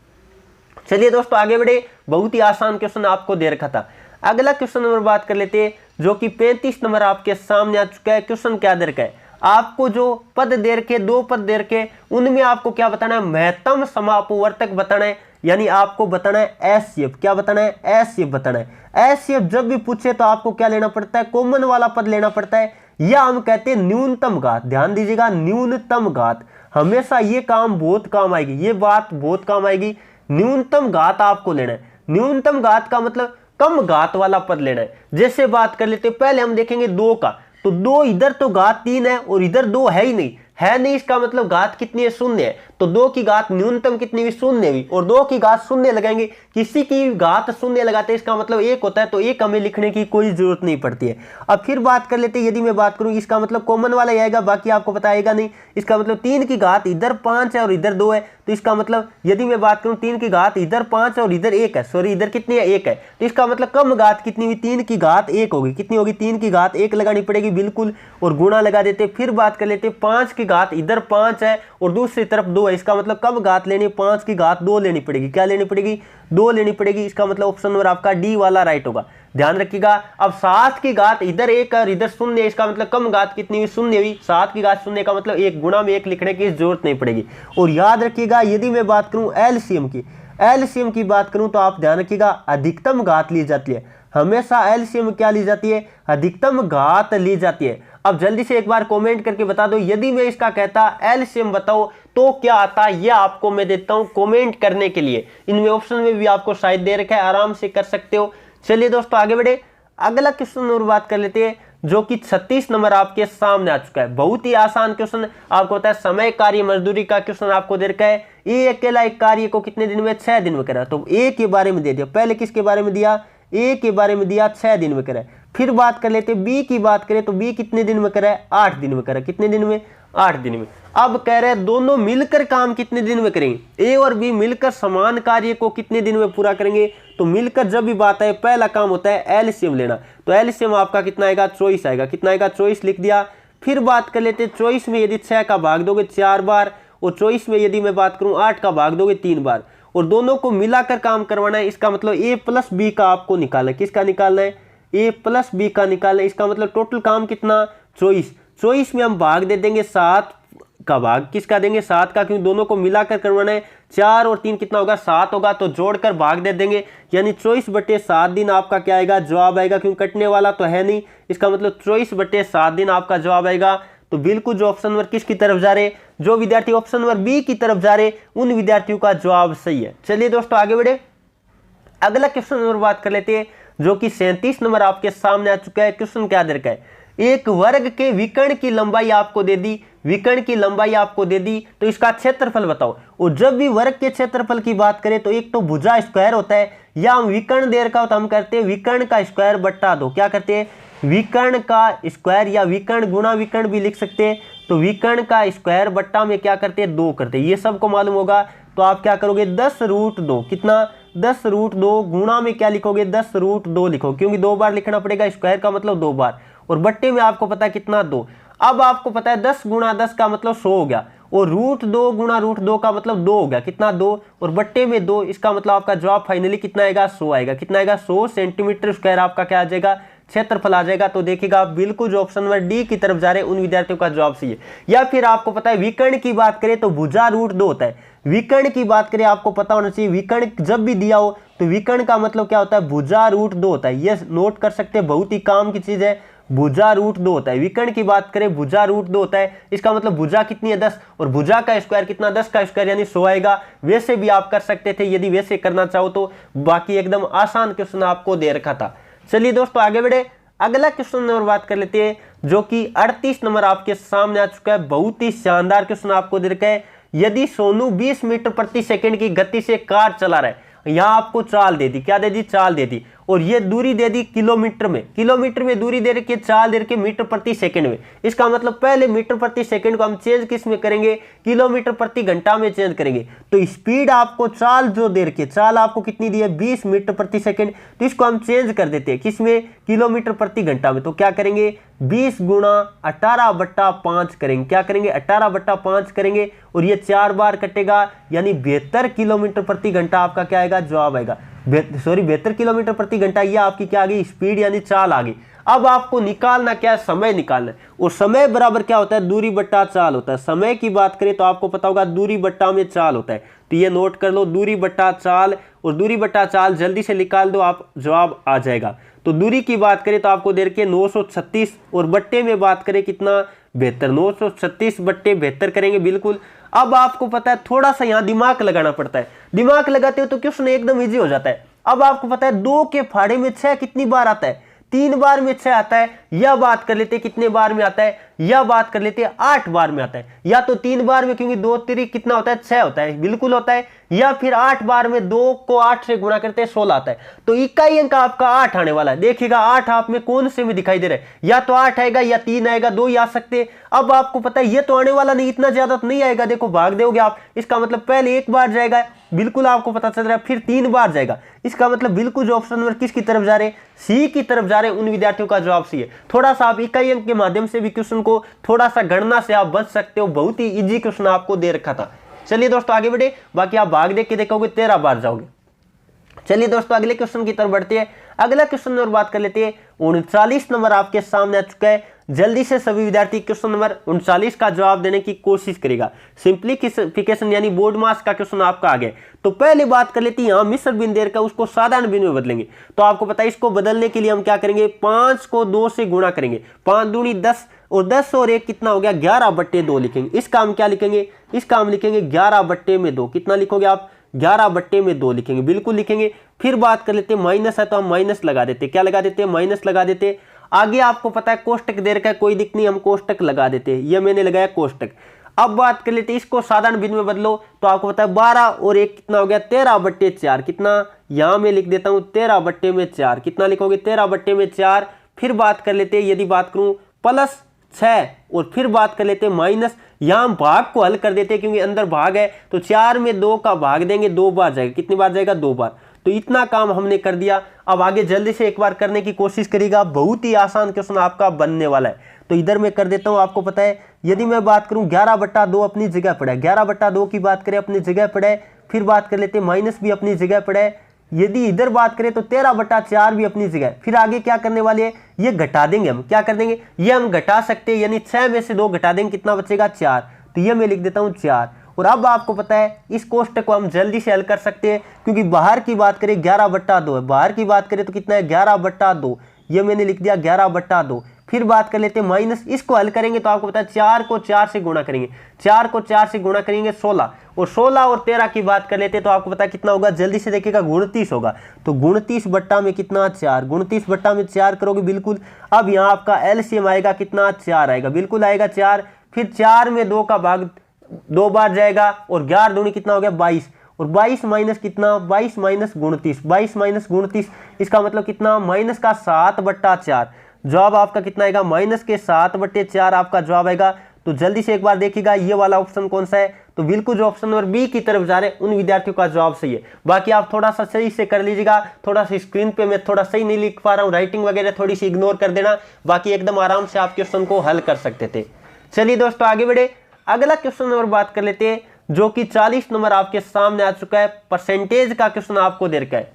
S1: चलिए दोस्तों आगे बढ़े, बहुत ही आसान क्वेश्चन आपको दे रखा था। अगला क्वेश्चन नंबर बात कर लेते हैं जो कि 35 नंबर आपके सामने आ चुका है। क्वेश्चन क्या दे रखा है, आपको जो पद दे रखे, 2 पद दे रखे, उनमें आपको क्या बताना है, महत्तम समापवर्तक बताना है, यानी आपको बताना है एचसीएफ। क्या बताना है, एचसीएफ बताना है। एचसीएफ जब भी पूछे तो आपको क्या लेना पड़ता है, कॉमन वाला पद लेना पड़ता है, या हम कहते हैं न्यूनतम घात। ध्यान दीजिएगा, न्यूनतम घात हमेशा ये काम बहुत काम आएगी, ये बात बहुत काम आएगी। न्यूनतम घात आपको लेना है। न्यूनतम घात का मतलब कम घात वाला पद लेना है। जैसे बात कर लेते हैं, पहले हम देखेंगे 2 का, तो 2 इधर तो घात 3 है और इधर 2 है ही नहीं, इसका मतलब घात कितनी है, 0 है। तो 2 की घात न्यूनतम कितनी हुई, 0 हुई, और 2 की घात 0 लगाएंगे, किसी की घात 0 लगाते हैं इसका मतलब 1 होता है, तो 1 हमें लिखने की कोई जरूरत नहीं पड़ती है। अब फिर बात कर लेते हैं, यदि मैं बात करूं इसका मतलब कॉमन वाला ही आएगा, बाकी आपको पता आएगा नहीं। इसका मतलब 3 की घात इधर 5 है और इधर 2 है, तो इसका मतलब यदि मैं बात करूं 3 की घात इधर 5 है और इधर 1 है, सॉरी इधर कितनी है, 1 है, तो इसका मतलब कम घात कितनी हुई, 3 की घात 1 होगी। कितनी होगी, 3 की घात 1 लगानी पड़ेगी बिल्कुल, और गुणा लगा देते। फिर बात कर लेते 5 की घात इधर 5 है और दूसरी तरफ 2 है, इसका मतलब कम घात लेनी, 5 की घात 2 लेनी पड़ेगी। क्या लेनी पड़ेगी, 2 लेनी पड़ेगी। इसका मतलब ऑप्शन नंबर आपका डी वाला राइट होगा, ध्यान रखिएगा। अब 7 की घात इधर 1 और इधर 0 है, इसका मतलब कम घात कितनी हुई, 0 हुई। 7 की घात 0 का मतलब 1 गुणा में 1 लिखने की जरूरत नहीं पड़ेगी। और याद रखिएगा, यदि मैं बात करूं एलसीएम की बात करूं तो आप ध्यान रखिएगा, अधिकतम घात ली जाती है हमेशा। एलसीएम क्या ली जाती है, अधिकतम घात ली जाती है। अब जल्दी से एक बार कमेंट करके बता दो, यदि मैं इसका कहता एलसीएम बताओ तो क्या आता, ये आपको मैं देता हूं कमेंट करने के लिए। इनमें ऑप्शन में भी आपको शायद दे रखा है, आराम से कर सकते हो। चलिए दोस्तों आगे बढ़े, अगला क्वेश्चन और बात कर लेते हैं, जो कि 36 नंबर आपके सामने आ चुका है। बहुत ही आसान क्वेश्चन आपको होता है, समय कार्य मजदूरी का क्वेश्चन आपको दे रखा है। ये अकेला एक कार्य को कितने दिन में, 6 दिन में करा, तो ए के बारे में दे दिया। पहले किसके बारे में दिया, ए के बारे में दिया, 6 दिन में करा। फिर बात कर लेते बी की बात करें तो बी कितने दिन में करा है, 8 दिन में करा। कितने दिन में, 8 दिन में। अब कह रहे हैं दोनों मिलकर काम कितने दिन में करेंगे, ए और बी मिलकर समान कार्य को कितने दिन में पूरा करेंगे। तो मिलकर जब भी बात है, पहला काम होता है एलसीएम लेना, तो एलसीएम आपका कितना आएगा, 24 आएगा। कितना आएगा, 24 लिख दिया। फिर बात कर लेते 24 में यदि 6 का भाग दोगे 4 बार, और 24 में यदि मैं बात करूं 8 का भाग दोगे 3 बार, और दोनों को मिलाकर काम करवाना है। इसका मतलब ए प्लस बी का आपको निकालना है। किसका निकालना है, ए प्लस बी का निकालना है। इसका मतलब टोटल काम कितना, 24 में हम भाग दे देंगे 7 का भाग किसका देंगे, 7 का, क्योंकि दोनों को मिलाकर करवाना है। 4 और 3 कितना होगा, 7 होगा, तो जोड़कर भाग दे देंगे, यानी 24/7 दिन आपका क्या आएगा, जवाब आएगा, क्योंकि कटने वाला तो है नहीं। इसका मतलब 24/7 दिन आपका जवाब आएगा। तो बिल्कुल जो ऑप्शन नंबर किसकी तरफ जा रहे, जो विद्यार्थी ऑप्शन नंबर बी की तरफ जा रहे, उन विद्यार्थियों का जवाब सही है। चलिए दोस्तों आगे बढ़े, अगला क्वेश्चन नंबर बात कर लेते हैं, जो कि 37 नंबर आपके सामने आ चुका है। क्वेश्चन क्या दे रखा है, एक वर्ग के विकर्ण की लंबाई आपको दे दी, विकर्ण की लंबाई आपको दे दी, तो इसका क्षेत्रफल बताओ। और जब भी वर्ग के क्षेत्रफल की बात करें तो एक तो भुजा स्क्वायर होता है, या हम विकर्ण दे रखा हो तो हम करते हैं विकर्ण का स्क्वायर बट्टा 2। क्या करते हैं, विकर्ण का स्क्वायर, या विकर्ण गुणा विकर्ण भी लिख सकते हैं। तो विकर्ण का स्क्वायर बट्टा में क्या करते हैं, 2 करते हैं, ये सबको मालूम होगा। तो आप क्या करोगे, 10√2, कितना, 10√2 गुणा में क्या लिखोगे, 10√2 लिखो, क्योंकि 2 बार लिखना पड़ेगा, स्क्वायर का मतलब 2 बार, और बट्टे में आपको पता है कितना, 2। अब आपको पता है 10 गुणा 10 का मतलब 100 हो गया, और √2 गुणा √2 का मतलब 2 हो गया, कितना, 2, और बट्टे में 2। इसका मतलब आपका जवाब फाइनली कितना आएगा, 100 आएगा। कितना आएगा, 100 सेंटीमीटर स्क्वायर आपका क्या आ जाएगा, क्षेत्रफल आ जाएगा। तो देखिएगा आप बिल्कुल जो ऑप्शन नंबर डी की तरफ जा रहे हैं, उन विद्यार्थियों का जवाब सही है। या फिर आपको पता है विकर्ण की बात करें तो भुजा √2 होता है। विकर्ण की बात करें, आपको पता होना चाहिए, विकर्ण जब भी दिया हो तो विकर्ण का मतलब क्या होता है, भुजा √2 होता है। ये नोट कर सकते हैं, बहुत ही काम की चीज है, भुजा √2 होता है। विकर्ण की बात करें, भुजा √2 होता है। इसका मतलब भुजा कितनी है, 10, और भुजा का स्क्वायर कितना, 10 का स्क्वायर यानी 100 आएगा। वैसे भी आप कर सकते थे यदि वैसे करना चाहो तो, बाकी एकदम आसान क्वेश्चन आपको दे रखा था। चलिए दोस्तों आगे बढ़े, अगला क्वेश्चन नंबर बात कर लेते हैं, जो कि 38 नंबर आपके सामने आ चुका है। बहुत ही शानदार क्वेश्चन आपको दे रखा है। यदि सोनू 20 मीटर प्रति सेकंड की गति से कार चला रहा है, यहां आपको चाल दे दी, क्या दे दी, चाल दे दी, और ये दूरी दे दी किलोमीटर में, किलोमीटर में दूरी दे रखी है, चाल दे रखी है मीटर प्रति सेकंड में। इसका मतलब पहले मीटर प्रति सेकंड को हम चेंज किस में करेंगे, किलोमीटर प्रति घंटा में चेंज करेंगे। तो स्पीड आपको चाल जो दे रखी है, चाल आपको कितनी दी है, 20 मीटर प्रति सेकंड, तो इसको हम चेंज कर देते हैं किसमें, किलोमीटर प्रति घंटा में। तो क्या करेंगे, 20 गुणा 18/5 करेंगे। क्या करेंगे, 18/5 करेंगे, और ये 4 बार कटेगा, यानी 72 किलोमीटर प्रति घंटा आपका क्या आएगा, जवाब आएगा। 72 किलोमीटर प्रति घंटा, ये आपकी क्या आ गई, स्पीड यानी चाल आ गई। अब आपको निकालना क्या है, समय निकालना है, और समय बराबर क्या होता है, दूरी बट्टा चाल होता है। समय की बात करें तो आपको पता होगा दूरी बट्टा में चाल होता है, तो ये नोट कर लो, दूरी बट्टा चाल, और दूरी बट्टा चाल जल्दी से निकाल दो, आप जवाब आ जाएगा। तो दूरी की बात करें तो आपको दे रखिए 936, और बट्टे में बात करें कितना, 72, 936/72 करेंगे बिल्कुल। अब आपको पता है थोड़ा सा यहाँ दिमाग लगाना पड़ता है, दिमाग लगाते हो तो क्वेश्चन एकदम इजी हो जाता है। अब आपको पता है 2 के फाड़े में 6 कितनी बार आता है, 3 बार में 6 आता है, या बात कर लेते कितने बार में आता है, या बात कर लेते 8 बार में आता है। या तो 3 बार में, क्योंकि 2 3 कितना होता है 6 होता है, बिल्कुल होता है। या फिर 8 बार में 2 को 8 से गुणा करते हैं 16 आता है। तो इकाई अंक आपका 8 आने वाला है। देखिएगा 8 आप में कौन से में दिखाई दे रहा है, या तो 8 आएगा या 3 आएगा, 2 ही आ सकते हैं। अब आपको पता है ये तो आने वाला नहीं, इतना ज्यादा तो नहीं आएगा। देखो भाग दोगे आप, इसका मतलब पहले 1 बार जाएगा, बिल्कुल आपको पता चल रहा है, फिर 3 बार जाएगा। इसका मतलब बिल्कुल जो ऑप्शन नंबर किसकी तरफ जा रहे हैं, सी की तरफ जा रहे हैं। उन विद्यार्थियों का जवाब सी है। थोड़ा सा आप इकाई अंक के माध्यम से भी क्वेश्चन को थोड़ा सा गणना से आप बच सकते हो, बहुत ही इजी क्वेश्चन आपको दे रखा था। चलिए दोस्तों आगे बढ़े, बाकी आप भाग देख के देखोगे 13 बार जाओगे। चलिए दोस्तों अगले क्वेश्चन की तरफ बढ़ते हैं। अगला क्वेश्चन नंबर बात कर लेते हैं। 39 नंबर आपके सामने आ चुका है। जल्दी से सभी विद्यार्थी क्वेश्चन नंबर 39 का जवाब देने की कोशिश करेगा। सिंप्लीफिकेशन यानी बोर्ड मास का क्वेश्चन आपका आ गया। तो पहले बात कर लेते हैं, यहाँ मिश्र बिंदु देर का उसको साधारण बिंदु में बदलेंगे। तो आपको पता है इसको बदलने के लिए हम क्या करेंगे, 5 को 2 से गुणा करेंगे। 5 दूनी 10 और 10 और 1 कितना हो गया 11/2 लिखेंगे। इसका हम क्या लिखेंगे, इसका हम लिखेंगे 11/2। कितना लिखोगे आप, 11/2 लिखेंगे, बिल्कुल लिखेंगे। फिर बात कर लेते हैं, माइनस है तो हम माइनस लगा देते, क्या लगा देते हैं, माइनस लगा देते। आगे आपको पता है कोष्टक दे रखा है, कोई दिक्कत नहीं, हम कोष्टक लगा देते हैं। ये मैंने लगाया कोष्टक। अब बात कर लेते हैं, इसको साधारण बिंदु में बदलो। तो आपको पता है 12 और 1 कितना हो गया 13/4। कितना, यहां मैं लिख देता हूं 13/4। कितना लिखोगे 13/4। फिर बात कर लेते हैं, यदि बात करूं प्लस 6 और फिर बात कर लेते हैं माइनस। यहां भाग को हल कर देते हैं, क्योंकि अंदर भाग है। तो 4 में 2 का भाग देंगे, 2 बार जाएगा। कितनी बार जाएगा, 2 बार। तो इतना काम हमने कर दिया। अब आगे जल्दी से एक बार करने की कोशिश करिएगा, बहुत ही आसान क्वेश्चन आपका बनने वाला है। तो इधर मैं कर देता हूं। आपको पता है यदि मैं बात करूं 11/2 अपनी जगह पड़ा है, 11/2 की बात करें अपनी जगह पड़ा है। फिर बात कर लेते हैं माइनस भी अपनी जगह पड़ा है। यदि इधर बात करें तो 13/4 भी अपनी जगह। फिर आगे क्या करने वाले हैं, ये घटा देंगे हम। क्या कर देंगे, ये हम घटा सकते हैं, यानी 6 में से 2 घटा देंगे, कितना बचेगा 4। तो ये मैं लिख देता हूं 4। और अब आपको पता है इस कोष्टक को हम जल्दी से हल कर सकते हैं, क्योंकि बाहर की बात करें 11/2 है, बाहर की बात करें तो कितना है 11/2। ये मैंने लिख दिया 11/2। फिर बात कर लेते हैं माइनस, इसको हल करेंगे तो आपको पता है 4 को 4 से गुणा करेंगे, 4 को 4 से गुणा करेंगे 16। और 16 और 13 की बात कर लेते हैं तो आपको पता है कितना होगा, जल्दी से देखिएगा 29 होगा। तो 29 बट्टा में कितना 4, 29 बट्टा में 4 करोगे, बिल्कुल। अब यहाँ आपका एलसीएम आएगा, कितना 4 आएगा, बिल्कुल आएगा 4। फिर 4 में 2 का भाग 2 बार जाएगा, और 11 दूनी कितना हो गया 22। और 22 माइनस कितना, 22 माइनस 29, 22 माइनस 29, इसका मतलब कितना, माइनस का 7/4। जवाब आपका कितना आएगा, माइनस के 7/4 आपका जवाब आएगा। तो जल्दी से एक बार देखिएगा ये वाला ऑप्शन कौन सा है। तो बिल्कुल जो ऑप्शन नंबर बी की तरफ जा रहे हैं उन विद्यार्थियों का जवाब सही है। बाकी आप थोड़ा सा सही से कर लीजिएगा। थोड़ा सा स्क्रीन पे मैं थोड़ा सही नहीं लिख पा रहा हूँ, राइटिंग वगैरह थोड़ी सी इग्नोर कर देना, बाकी एकदम आराम से आप क्वेश्चन को हल कर सकते थे। चलिए दोस्तों आगे बढ़े। अगला क्वेश्चन नंबर बात कर लेते हैं, जो कि 40 नंबर आपके सामने आ चुका है। परसेंटेज का क्वेश्चन आपको दे रखा है।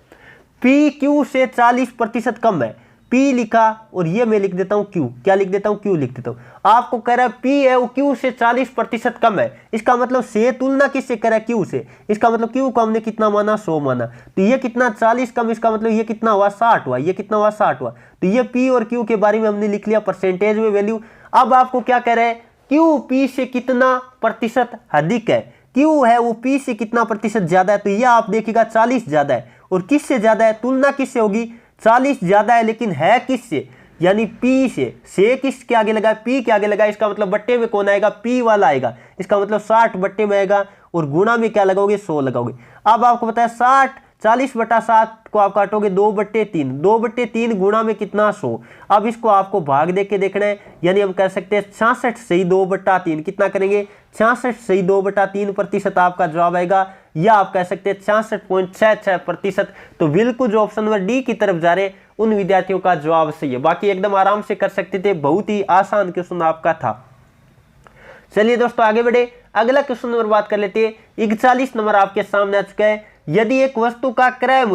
S1: पी क्यू से 40% कम है। पी लिखा और ये मैं लिख देता हूं क्यू, क्या लिख देता हूं, क्यू लिख देता हूं। आपको कह रहा है पी है वो क्यू से 40% कम है। इसका मतलब से तुलना किससे कर रहा है, क्यू से। इसका मतलब क्यू को हमने कितना माना, 100 माना। तो ये कितना 40 कम, इसका मतलब ये कितना हुआ 60 हुआ, ये कितना हुआ 60 हुआ। तो ये पी और क्यू के बारे में हमने लिख लिया परसेंटेज में वैल्यू। अब आपको क्या कह रहा है, क्यू पी से कितना प्रतिशत अधिक है। क्यू है वो पी से कितना प्रतिशत ज्यादा है। तो ये आप देखिएगा 40 ज्यादा है। और किससे ज्यादा है, तुलना किससे होगी, 40 ज्यादा है, लेकिन है किससे, यानी पी से किसके आगे लगा, पी के आगे लगा। इसका मतलब बट्टे में कौन आएगा, पी वाला आएगा। इसका मतलब 60 बट्टे में आएगा, और गुणा में क्या लगाओगे, 100 लगाओगे। अब आपको पता है 40/7 को आप काटोगे 2/3, 2/3 गुणा में कितना 100। अब इसको आपको भाग दे के देखना है, यानी हम कह सकते हैं 66 सही 2/3। कितना करेंगे, 66 सही 2/3% आपका जवाब आएगा, या आप कह सकते हैं 66.66%। तो बिल्कुल जो ऑप्शन नंबर डी की तरफ जा रहे हैं उन विद्यार्थियों का जवाब सही है। बाकी एकदम आराम से कर सकते थे, बहुत ही आसान क्वेश्चन आपका था। चलिए दोस्तों आगे बढ़े। अगला क्वेश्चन नंबर बात कर लेते हैं। 41 नंबर आपके सामने आ चुका है। यदि एक वस्तु का क्रय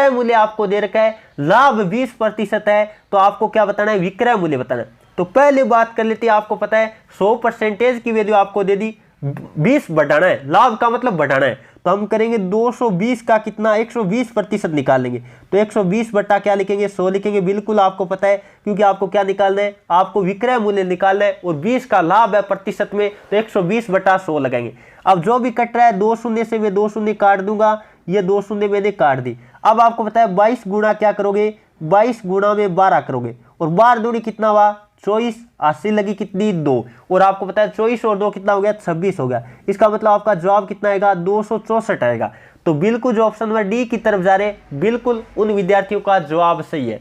S1: मूल्य आपको दे रखा है, लाभ 20% है, तो आपको क्या बताना है, विक्रय मूल्य बताना है। तो पहले बात कर लेते हैं, आपको पता है 100% की वैल्यू आपको दे दी, 20 बढ़ाना है, लाभ का मतलब बढ़ाना है। तो हम करेंगे 220 का कितना 120% निकाल लेंगे। तो 120 बटा क्या लिखेंगे, 100 लिखेंगे। बिल्कुल आपको पता है, क्योंकि आपको क्या निकालना है, आपको विक्रय मूल्य निकालना है, और 20 का लाभ है प्रतिशत में, तो 120/100 लगाएंगे। अब जो भी कट रहा है 2 शून्य से मैं 2 शून्य काट दूंगा, ये 2 शून्य मैंने काट दी। अब आपको पता है 22 गुणा क्या करोगे, 22 गुणा में 12 करोगे और 12 दूनी कितना हुआ 24, 80 लगी कितनी 2, और आपको पता है 24 और 2 कितना हो गया 26 हो गया। इसका मतलब आपका जवाब कितना आएगा 264 आएगा। तो बिल्कुल जो ऑप्शन नंबर डी की तरफ जा रहे बिल्कुल उन विद्यार्थियों का जवाब सही है।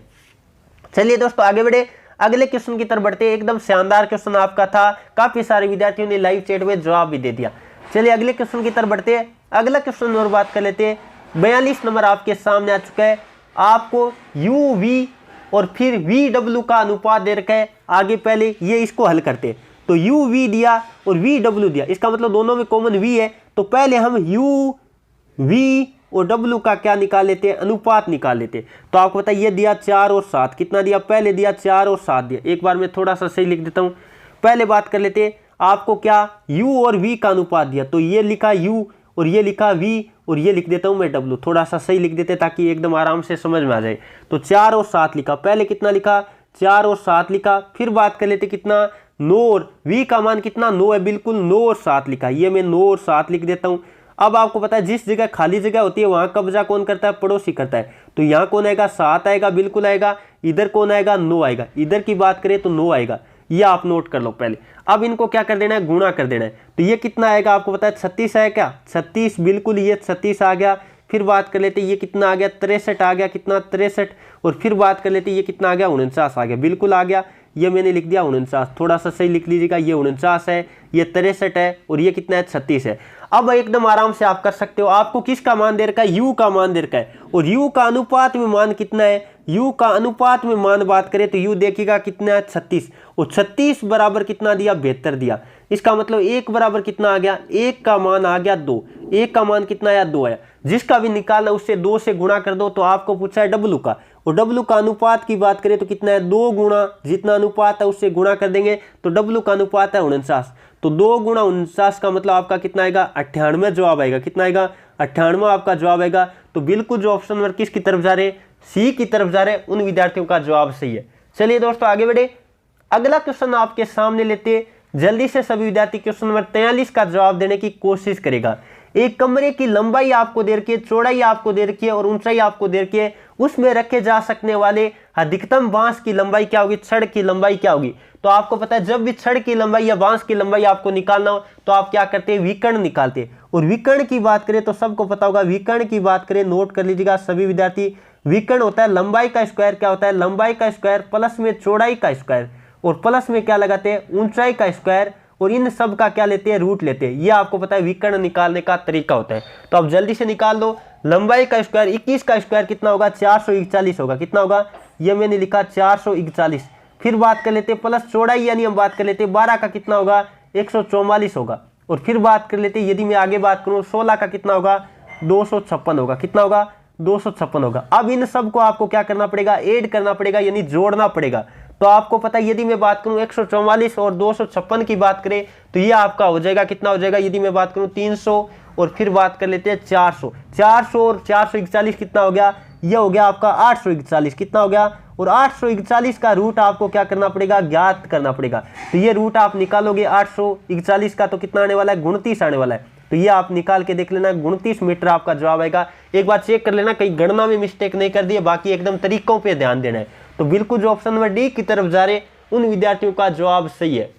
S1: चलिए दोस्तों आगे बढ़े, अगले क्वेश्चन की तरफ बढ़ते हैं। एकदम शानदार क्वेश्चन आपका था, काफी सारे विद्यार्थियों ने लाइव चैट में जवाब भी दे दिया। चलिए अगले क्वेश्चन की तरफ बढ़ते हैं। अगला क्वेश्चन और बात कर लेते हैं। 42 नंबर आपके सामने आ चुका है। आपको यू वी और फिर वी डब्ल्यू का अनुपात दे रखा है। आगे पहले ये इसको हल करते हैं। तो यू वी दिया और वी डब्ल्यू दिया, इसका मतलब दोनों में कॉमन वी है। तो पहले हम यू वी और डब्ल्यू का क्या निकाल लेते हैं, अनुपात निकाल लेते हैं। तो आपको पता है ये दिया 4 और 7, कितना दिया पहले दिया 4 और 7 दिया। एक बार मैं थोड़ा सा सही लिख देता हूँ। पहले बात कर लेते हैं, आपको क्या u और v का अनुपात दिया, तो ये लिखा u और ये लिखा v और ये लिख देता हूँ मैं w। थोड़ा सा सही लिख देते ताकि एकदम आराम से समझ में आ जाए। तो 4 और 7 लिखा, पहले कितना लिखा 4 और 7 लिखा। फिर बात कर लेते कितना 9 और v का मान कितना 9 है, बिल्कुल 9 और 7 लिखा। ये मैं 9 और 7 लिख देता हूँ। अब आपको पता है जिस जगह खाली जगह होती है वहां कब्जा कौन करता है, पड़ोसी करता है। तो यहाँ कौन आएगा 7 आएगा, बिल्कुल आएगा। इधर कौन आएगा 9 आएगा। इधर की बात करें तो 9 आएगा, ये आप नोट कर लो पहले। अब इनको क्या कर देना है, गुणा कर देना है। तो ये कितना आएगा आपको पता है 36 है क्या, 36 बिल्कुल, ये 36 आ गया। फिर बात कर लेते ये कितना आ गया 63 आ गया, कितना 63। और फिर बात कर लेते ये कितना आ गया 49 आ गया, बिल्कुल आ गया। ये मैंने लिख दिया 49, थोड़ा सा सही लिख लीजिएगा। ये 49 है, ये 63 है और ये कितना है 36 है। अब एकदम आराम से आप कर सकते हो। आपको किसका मान दे रखा है, u का मान दे रखा है और u का अनुपात में मान कितना है, u का अनुपात में मान बात करें तो u देखिएगा कितना है 36 और 36 बराबर कितना दिया 72 दिया। इसका मतलब 1 बराबर कितना आ गया, 1 का मान आ गया 2, 1 का मान कितना आया 2 आया। जिसका भी निकालना उससे 2 से गुणा कर दो। तो आपको पूछा है w का, और w का अनुपात की बात करें तो कितना है 2 गुणा जितना अनुपात है उससे गुणा कर देंगे। तो w का अनुपात है 49, तो 2 गुणा 49 का मतलब आपका कितना आएगा 98 जवाब आएगा। कितना आएगा 98 आपका जवाब आएगा। तो बिल्कुल जो ऑप्शन नंबर किसकी तरफ जा रहे, सी की तरफ जा रहे, उन विद्यार्थियों का जवाब सही है। चलिए दोस्तों आगे बढ़े, अगला क्वेश्चन आपके सामने लेते। जल्दी से सभी विद्यार्थी क्वेश्चन नंबर 43 का जवाब देने की कोशिश करेगा। एक कमरे की लंबाई आपको दे रखी है, चौड़ाई आपको दे रखी है और ऊंचाई आपको दे रखी है। उसमें रखे जा सकने वाले अधिकतम बांस की लंबाई क्या होगी, छड़ की लंबाई क्या होगी। तो आपको पता है जब भी छड़ की लंबाई या बांस की लंबाई आपको निकालना हो तो आप क्या करते हैं, विकर्ण निकालते हैं। और विकर्ण की बात करें तो सबको पता होगा, विकर्ण की बात करें नोट कर लीजिएगा सभी विद्यार्थी। विकर्ण होता है लंबाई का स्क्वायर, क्या होता है लंबाई का स्क्वायर प्लस में चौड़ाई का स्क्वायर और प्लस में क्या लगाते हैं ऊंचाई का स्क्वायर, और इन सब का क्या लेते हैं रूट लेते हैं। ये आपको पता है विकर्ण निकालने का तरीका होता है। तो आप जल्दी से निकाल दो। लंबाई का स्क्वायर 21 का स्क्वायर कितना होगा 441 होगा। कितना होगा, ये मैंने लिखा 441। फिर बात कर लेते प्लस चौड़ाई यानी हम बात कर लेते 12 का कितना होगा 144 होगा। और फिर बात कर लेते यदि मैं आगे बात करूं 16 का कितना होगा 256 होगा। कितना होगा 256 होगा। अब इन सब को आपको क्या करना पड़ेगा, ऐड करना पड़ेगा यानी जोड़ना पड़ेगा। तो आपको पता है यदि मैं बात करूं 144 और 256 की बात करें तो ये आपका हो जाएगा कितना हो जाएगा, यदि मैं बात करूं 300 और फिर बात कर लेते हैं 400 और 441 कितना हो गया, ये हो गया आपका 841। कितना हो गया, और 841 का रूट आपको क्या करना पड़ेगा, ज्ञात करना पड़ेगा। तो ये रूट आप निकालोगे 841 का तो कितना आने वाला है 29 आने वाला है। तो ये आप निकाल के देख लेना 29 मीटर आपका जवाब आएगा। एक बार चेक कर लेना कहीं गणना में मिस्टेक नहीं कर दी, बाकी एकदम तरीकों पे ध्यान देना है। तो बिल्कुल जो ऑप्शन नंबर डी की तरफ जा रहे उन विद्यार्थियों का जवाब सही है।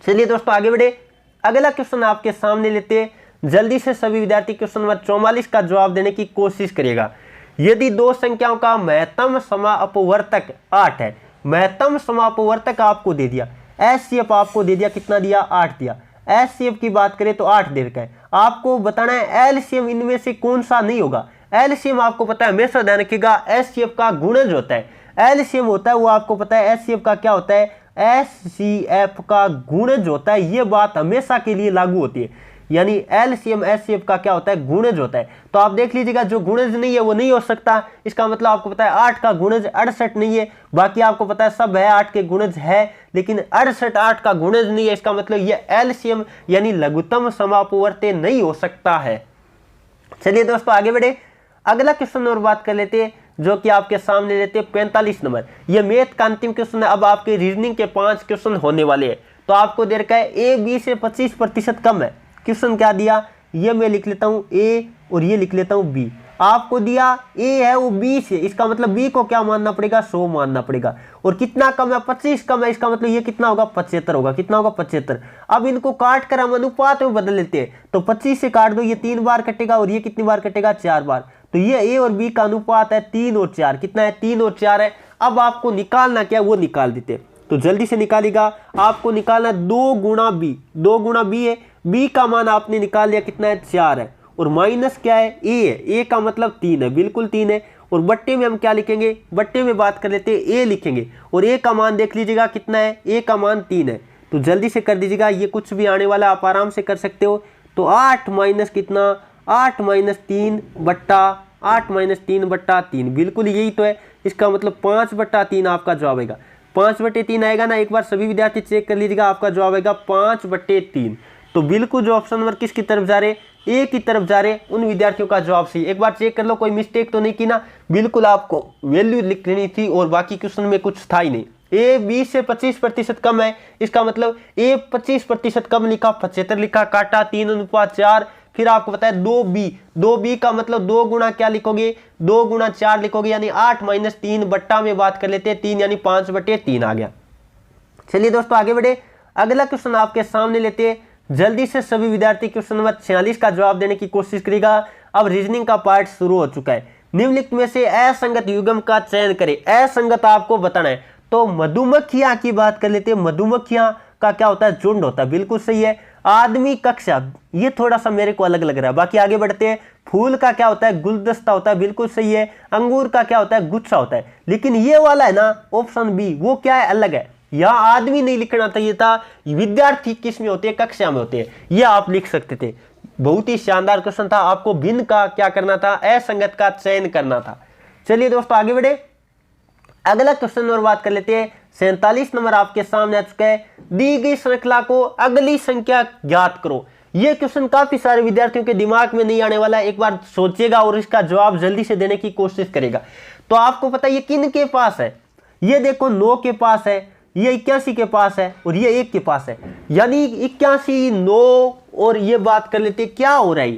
S1: चलिए दोस्तों आगे बढ़े, अगला क्वेश्चन आपके सामने लेते हैं। जल्दी से सभी विद्यार्थी क्वेश्चन नंबर 44 का जवाब देने की कोशिश करिएगा। यदि दो संख्याओं का महत्तम समापवर्तक 8 है, महत्तम समापवर्तक आपको दे दिया, एचसीएफ आपको दे दिया, कितना दिया 8 दिया। एचसीएफ की बात करें तो 8 दे रखा है। आपको बताना है एलसीएम इनमें से कौन सा नहीं होगा। एलसीएम आपको पता है, हमेशा ध्यान रखिएगा, एचसीएफ का गुणज होता है। एलसीएम होता है वो आपको पता है, एचसीएफ का क्या होता है, एचसीएफ का गुणज होता है। ये बात हमेशा के लिए लागू होती है, यानी एलसीएम एचसीएफ का क्या होता है, गुणज होता है। तो आप देख लीजिएगा जो गुणज नहीं है वो नहीं हो सकता। इसका मतलब आपको पता है 8 का गुणज 68 नहीं है, बाकी आपको पता है सब है 8 के गुणज है, लेकिन 68 8 का गुणज नहीं है। इसका मतलब ये एलसीएम यानी लघुत्तम समापवर्त्य नहीं हो सकता है। चलिए दोस्तों आगे बढ़े, अगला क्वेश्चन और बात कर लेते हैं जो कि आपके सामने लेते हैं 45 नंबर। ये मैथ का अंतिम क्वेश्चन है। अब आपके रीजनिंग के 5 क्वेश्चन होने वाले हैं। तो आपको दे रखा है ए बी से 25% कम है। क्वेश्चन क्या दिया, ये मैं लिख लेता हूं ए और ये लिख लेता हूं बी। आपको दिया a है वो 20 है, इसका मतलब b को क्या मानना पड़ेगा, 100 मानना पड़ेगा। और कितना कम है, 25 कम है, इसका मतलब ये कितना होगा, 75 होगा। कितना होगा, 75। अब इनको काट कर हम अनुपात में बदल लेते हैं, तो 25 से काट दो, ये 3 बार कटेगा और ये कितनी बार कटेगा, 4 बार। तो ये a और b का अनुपात है 3 और 4। कितना है, 3 और 4 है। अब आपको निकालना क्या है, वो निकाल देते हैं। तो जल्दी से निकालेगा, आपको निकालना 2 गुणा b, 2 गुणा b है, b का मान आपने निकाल लिया, कितना है, 4 है। और माइनस क्या है, a है, a का मतलब 3 है, बिल्कुल 3 है। और बट्टे में हम क्या लिखेंगे, बट्टे में बात कर लेते हैं, a लिखेंगे। और a का मान देख लीजिएगा कितना है, a का मान 3 है। तो जल्दी से कर दीजिएगा, ये कुछ भी आने वाला आप आराम से कर सकते हो। तो 8 माइनस कितना, 8 माइनस 3 बट्टा 8 माइनस 3 बट्टा 3, बिल्कुल यही तो है। इसका मतलब 5 बट्टा 3 आपका जवाब आएगा। 5 बट्टे 3 आएगा ना, एक बार सभी विद्यार्थी चेक कर लीजिएगा, आपका जवाब आएगा 5 बट्टे 3। तो बिल्कुल जो ऑप्शन नंबर किसकी तरफ जा रहे, ए की तरफ जा रहे, उन विद्यार्थियों का जवाब सही। एक बार चेक कर लो, कोई मिस्टेक तो नहीं की ना, बिल्कुल आपको वैल्यू लिख लेनी थी और बाकी क्वेश्चन में कुछ था ही नहीं। ए 20 से 25% कम है, इसका मतलब ए 25% कम लिखा, 75 लिखा, काटा 3:4। फिर आपको पता है 2b का मतलब 2 गुणा क्या लिखोगे, 2 गुणा 4 लिखोगे, यानी 8 माइनस 3 बट्टा में बात कर लेते हैं 3, यानी 5 बटे 3 आ गया। चलिए दोस्तों आगे बढ़े, अगला क्वेश्चन आपके सामने लेते हैं। जल्दी से सभी विद्यार्थी क्वेश्चन नंबर 46 का जवाब देने की कोशिश करेगा। अब रीजनिंग का पार्ट शुरू हो चुका है। निम्नलिखित में से असंगत युग्म का चयन करें। असंगत आपको बताना है। तो मधुमक्खियां की बात कर लेते हैं। मधुमक्खियां का क्या होता है, झुंड होता है, बिल्कुल सही है। आदमी कक्षा, ये थोड़ा सा मेरे को अलग लग रहा है, बाकी आगे बढ़ते हैं। फूल का क्या होता है, गुलदस्ता होता है, बिल्कुल सही है। अंगूर का क्या होता है, गुच्छा होता है। लेकिन ये वाला है ना, ऑप्शन बी, वो क्या है, अलग है। यहाँ आदमी नहीं लिखना चाहिए था, विद्यार्थी किस में होते हैं, कक्षा में होते हैं, ये आप लिख सकते थे। बहुत ही शानदार क्वेश्चन था, आपको भिन्न का क्या करना था, असंगत का चयन करना था। चलिए दोस्तों आगे बढ़े, अगला क्वेश्चन और बात कर लेते हैं। 47 नंबर आपके सामने आ चुका है। दी गई श्रृंखला को अगली संख्या ज्ञात करो। यह क्वेश्चन काफी सारे विद्यार्थियों के दिमाग में नहीं आने वाला है, एक बार सोचेगा और इसका जवाब जल्दी से देने की कोशिश करेगा। तो आपको पता है ये किन के पास है, ये देखो 9 के पास है, ये 81 के पास है और ये 1 के पास है, यानी 81, 9 और ये बात कर लेते हैं क्या हो रहा है,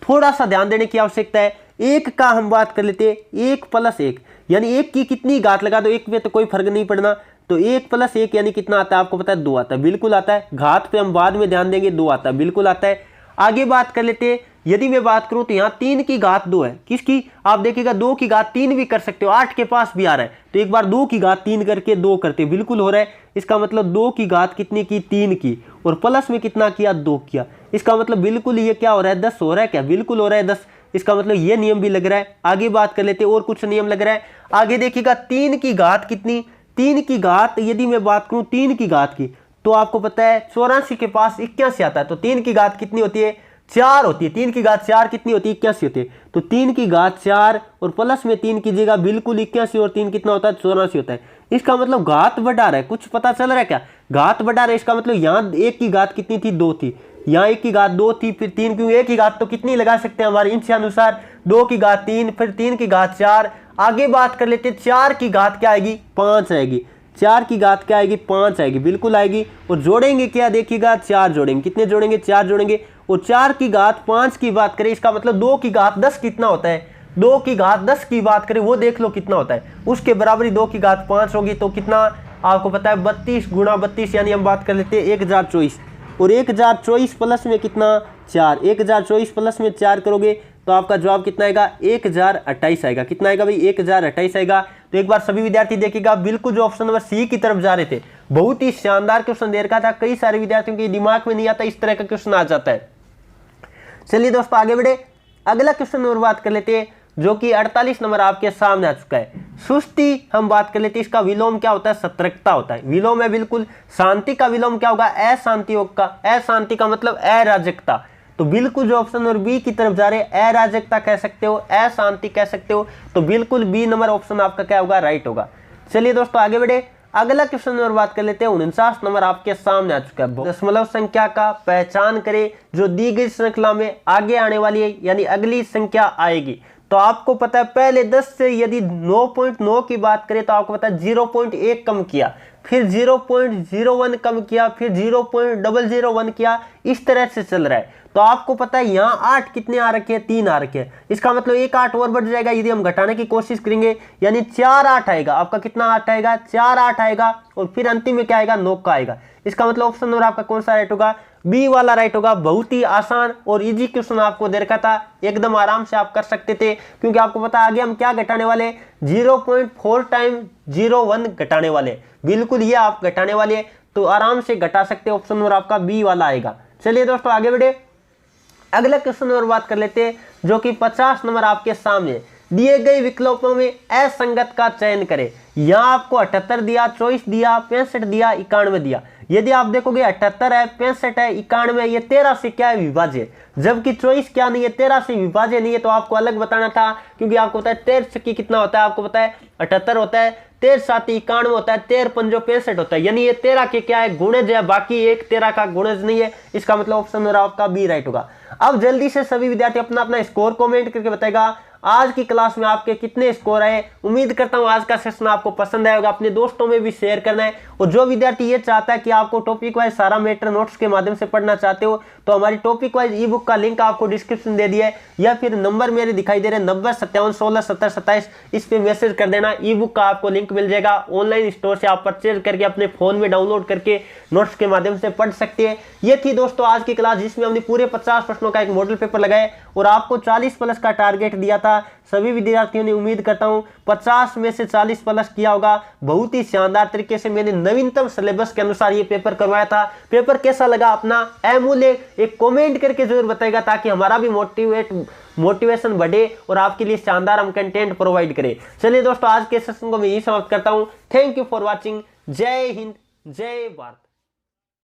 S1: थोड़ा सा ध्यान देने की आवश्यकता है। 1 का हम बात कर लेते हैं, 1 + 1 यानी 1 की कितनी घात लगा दो, 1 में तो कोई फर्क नहीं पड़ना। तो 1 + 1 यानी कितना आता है, आपको पता है 2 आता है, बिल्कुल आता है। घात पे हम बाद में ध्यान देंगे, 2 आता है, बिल्कुल आता है। आगे बात कर लेते हैं, यदि मैं बात करूं तो यहाँ 3 की घात 2 है, किसकी, आप देखिएगा 2 की घात 3 भी कर सकते हो, 8 के पास भी आ रहा है, तो एक बार 2 की घात 3 करके 2 करते, बिल्कुल हो रहा है। इसका मतलब 2 की घात कितनी की, 3 की, और प्लस में कितना किया, 2 किया। इसका मतलब बिल्कुल ये क्या हो रहा है, 10 हो रहा है क्या, बिल्कुल हो रहा है 10। इसका मतलब ये नियम भी लग रहा है। आगे बात कर लेते हैं, और कुछ नियम लग रहा है। आगे देखिएगा 3 की घात कितनी, 3 की घात यदि मैं बात करूं 3 की घात की, तो आपको पता है 84 के पास 81 आता है, तो 3 की घात कितनी होती है, 4 होती है। 3 की घात 4 कितनी होती है, 81 होती है। तो 3 की घात 4 और प्लस में 3 कीजिएगा, बिल्कुल 81 और 3 कितना होता है, 84 होता है। इसका मतलब घात बढ़ा रहा है, कुछ पता चल रहा है क्या, घात बढ़ा रहा है। इसका मतलब यहाँ 1 की घात कितनी थी, 2 थी, यहाँ 1 की घात 2 थी, फिर 3, क्यों 1 की घात तो कितनी लगा सकते हैं हमारे इंच अनुसार, 2 की घात 3, फिर 3 की घात 4। आगे बात कर लेते हैं, 4 की घात क्या आएगी, 5 आएगी। 4 की घात क्या आएगी, 5 आएगी, बिल्कुल आएगी। और जोड़ेंगे क्या, देखिएगा 4 जोड़ेंगे, कितने जोड़ेंगे, 4 जोड़ेंगे। और 4 की घात 5 की बात करें, इसका मतलब 2 की घात 10 कितना होता है, 2 की घात 10 की बात करें, वो देख लो कितना होता है, उसके बराबरी 2 की घात 5 होगी। तो कितना आपको पता है, 32 गुणा 32, यानी हम बात कर लेते हैं 1024। और 1024 प्लस में कितना, 4, 1024 प्लस में 4 करोगे तो आपका जवाब कितना आएगा, 1028 आएगा। कितना आएगा भाई, 1028 आएगा। तो एक बार सभी विद्यार्थी देखिएगा, बिल्कुल जो ऑप्शन नंबर सी की तरफ जा रहे थे, बहुत ही शानदार क्वेश्चन दे रखा था, कई सारे विद्यार्थियों के दिमाग में नहीं आता, इस तरह का क्वेश्चन आ जाता है। चलिए दोस्तों आगे बढ़े, अगला क्वेश्चन और बात कर लेते हैं, जो कि 48 नंबर आपके सामने आ चुका है। सुस्ती हम बात कर लेते हैं, इसका विलोम क्या होता है, सतर्कता होता है, विलोम है बिल्कुल। शांति का विलोम क्या होगा, अशांति योग का, अशांति का मतलब अराजकता। तो बिल्कुल जो ऑप्शन नंबर बी की तरफ जा रहे हैं, अराजकता कह सकते हो, अशांति कह सकते हो, तो बिल्कुल बी नंबर ऑप्शन आपका क्या होगा, राइट होगा। चलिए दोस्तों आगे बढ़े, अगला क्वेश्चन और बात कर लेते हैं। 49 नंबर आपके सामने आ चुका है। दशमलव संख्या का पहचान करें जो दी गई श्रृंखला में आगे आने वाली है, यानी अगली संख्या आएगी। तो आपको पता है पहले 10 से यदि 9.9 की बात करें तो आपको पता है 0.1 कम किया, फिर 0.01 कम किया, फिर 0.001 किया, इस तरह से चल रहा है। तो तो आपको पता है यहाँ 8 कितने आ रखे हैं, 3 आ रखे हैं। इसका मतलब एक 8 और बढ़ जाएगा यदि हम घटाने की कोशिश करेंगे, यानी 4 8 आएगा। आपका कितना 8 आएगा, 4 8 आएगा, और फिर अंतिम में क्या आएगा, 9 का आएगा। इसका मतलब ऑप्शन नंबर आपका कौन सा राइट होगा, बी वाला राइट होगा। बहुत ही आसान और इजी क्वेश्चन आपको दे रखा था, एकदम आराम से आप कर सकते थे, क्योंकि आपको पता आगे हम क्या घटाने वाले, 0.4 टाइम 01 घटाने वाले, बिल्कुल ये आप घटाने वाले, तो आराम से घटा सकते। ऑप्शन नंबर आपका बी वाला आएगा। चलिए दोस्तों आगे बढ़े, अगले क्वेश्चन और बात कर लेते हैं, जो कि 50 नंबर आपके सामने। दिए गए विकल्पों में असंगत का चयन करें। यहाँ आपको 78 दिया, 24 दिया, 65 दिया, 91 दिया। यदि आप देखोगे 78 है, 65 है, 91 है, ये 13 से क्या है, विभाज्य, जबकि 24 क्या नहीं है, 13 से विभाज्य नहीं है। तो आपको अलग बताना था, क्योंकि आपको पता है 13 की कितना होता है, आपको पता है 78 होता है, 13 7 91 होता है, 13 5 65 होता है, यानी ये 13 के क्या है, गुणज है, बाकी एक 13 का गुणज नहीं है। इसका मतलब ऑप्शन नंबर आपका बी राइट होगा। अब जल्दी से सभी विद्यार्थी अपना अपना स्कोर कमेंट करके बताएगा आज की क्लास में आपके कितने स्कोर आए। उम्मीद करता हूं आज का सेशन आपको पसंद आया होगा, अपने दोस्तों में भी शेयर करना है। और जो विद्यार्थी ये चाहता है कि आपको टॉपिक वाइज सारा मैटर नोट्स के माध्यम से पढ़ना चाहते हो, तो हमारी टॉपिक वाइज ई बुक का लिंक आपको डिस्क्रिप्शन दे दिया है, या फिर नंबर मेरे दिखाई दे रहे 90 57 16 70 27, इस पे मैसेज कर देना, ई बुक का आपको लिंक मिल जाएगा। ऑनलाइन स्टोर से आप परचेज करके अपने फोन में डाउनलोड करके नोट्स के माध्यम से पढ़ सकते हैं। ये थी दोस्तों आज की क्लास, जिसमें हमने पूरे 50 प्रश्नों का एक मॉडल पेपर लगाया और आपको 40 प्लस का टारगेट दिया था। सभी विद्यार्थियों ने उम्मीद करता हूं 50 में से 40 प्लस किया होगा। बहुत ही शानदार तरीके से मैंने नवीनतम सिलेबस के अनुसार ये पेपर करवाया था। पेपर कैसा लगा अपना अमूल्य एक कमेंट करके जरूर बताएगा, ताकि हमारा भी मोटिवेशन बढ़े और आपके लिए शानदार हम कंटेंट प्रोवाइड करें। चलिए दोस्तों आज के सेशन को मैं यही समाप्त करता हूं। Thank you for watching. जय हिंद, जय भारत।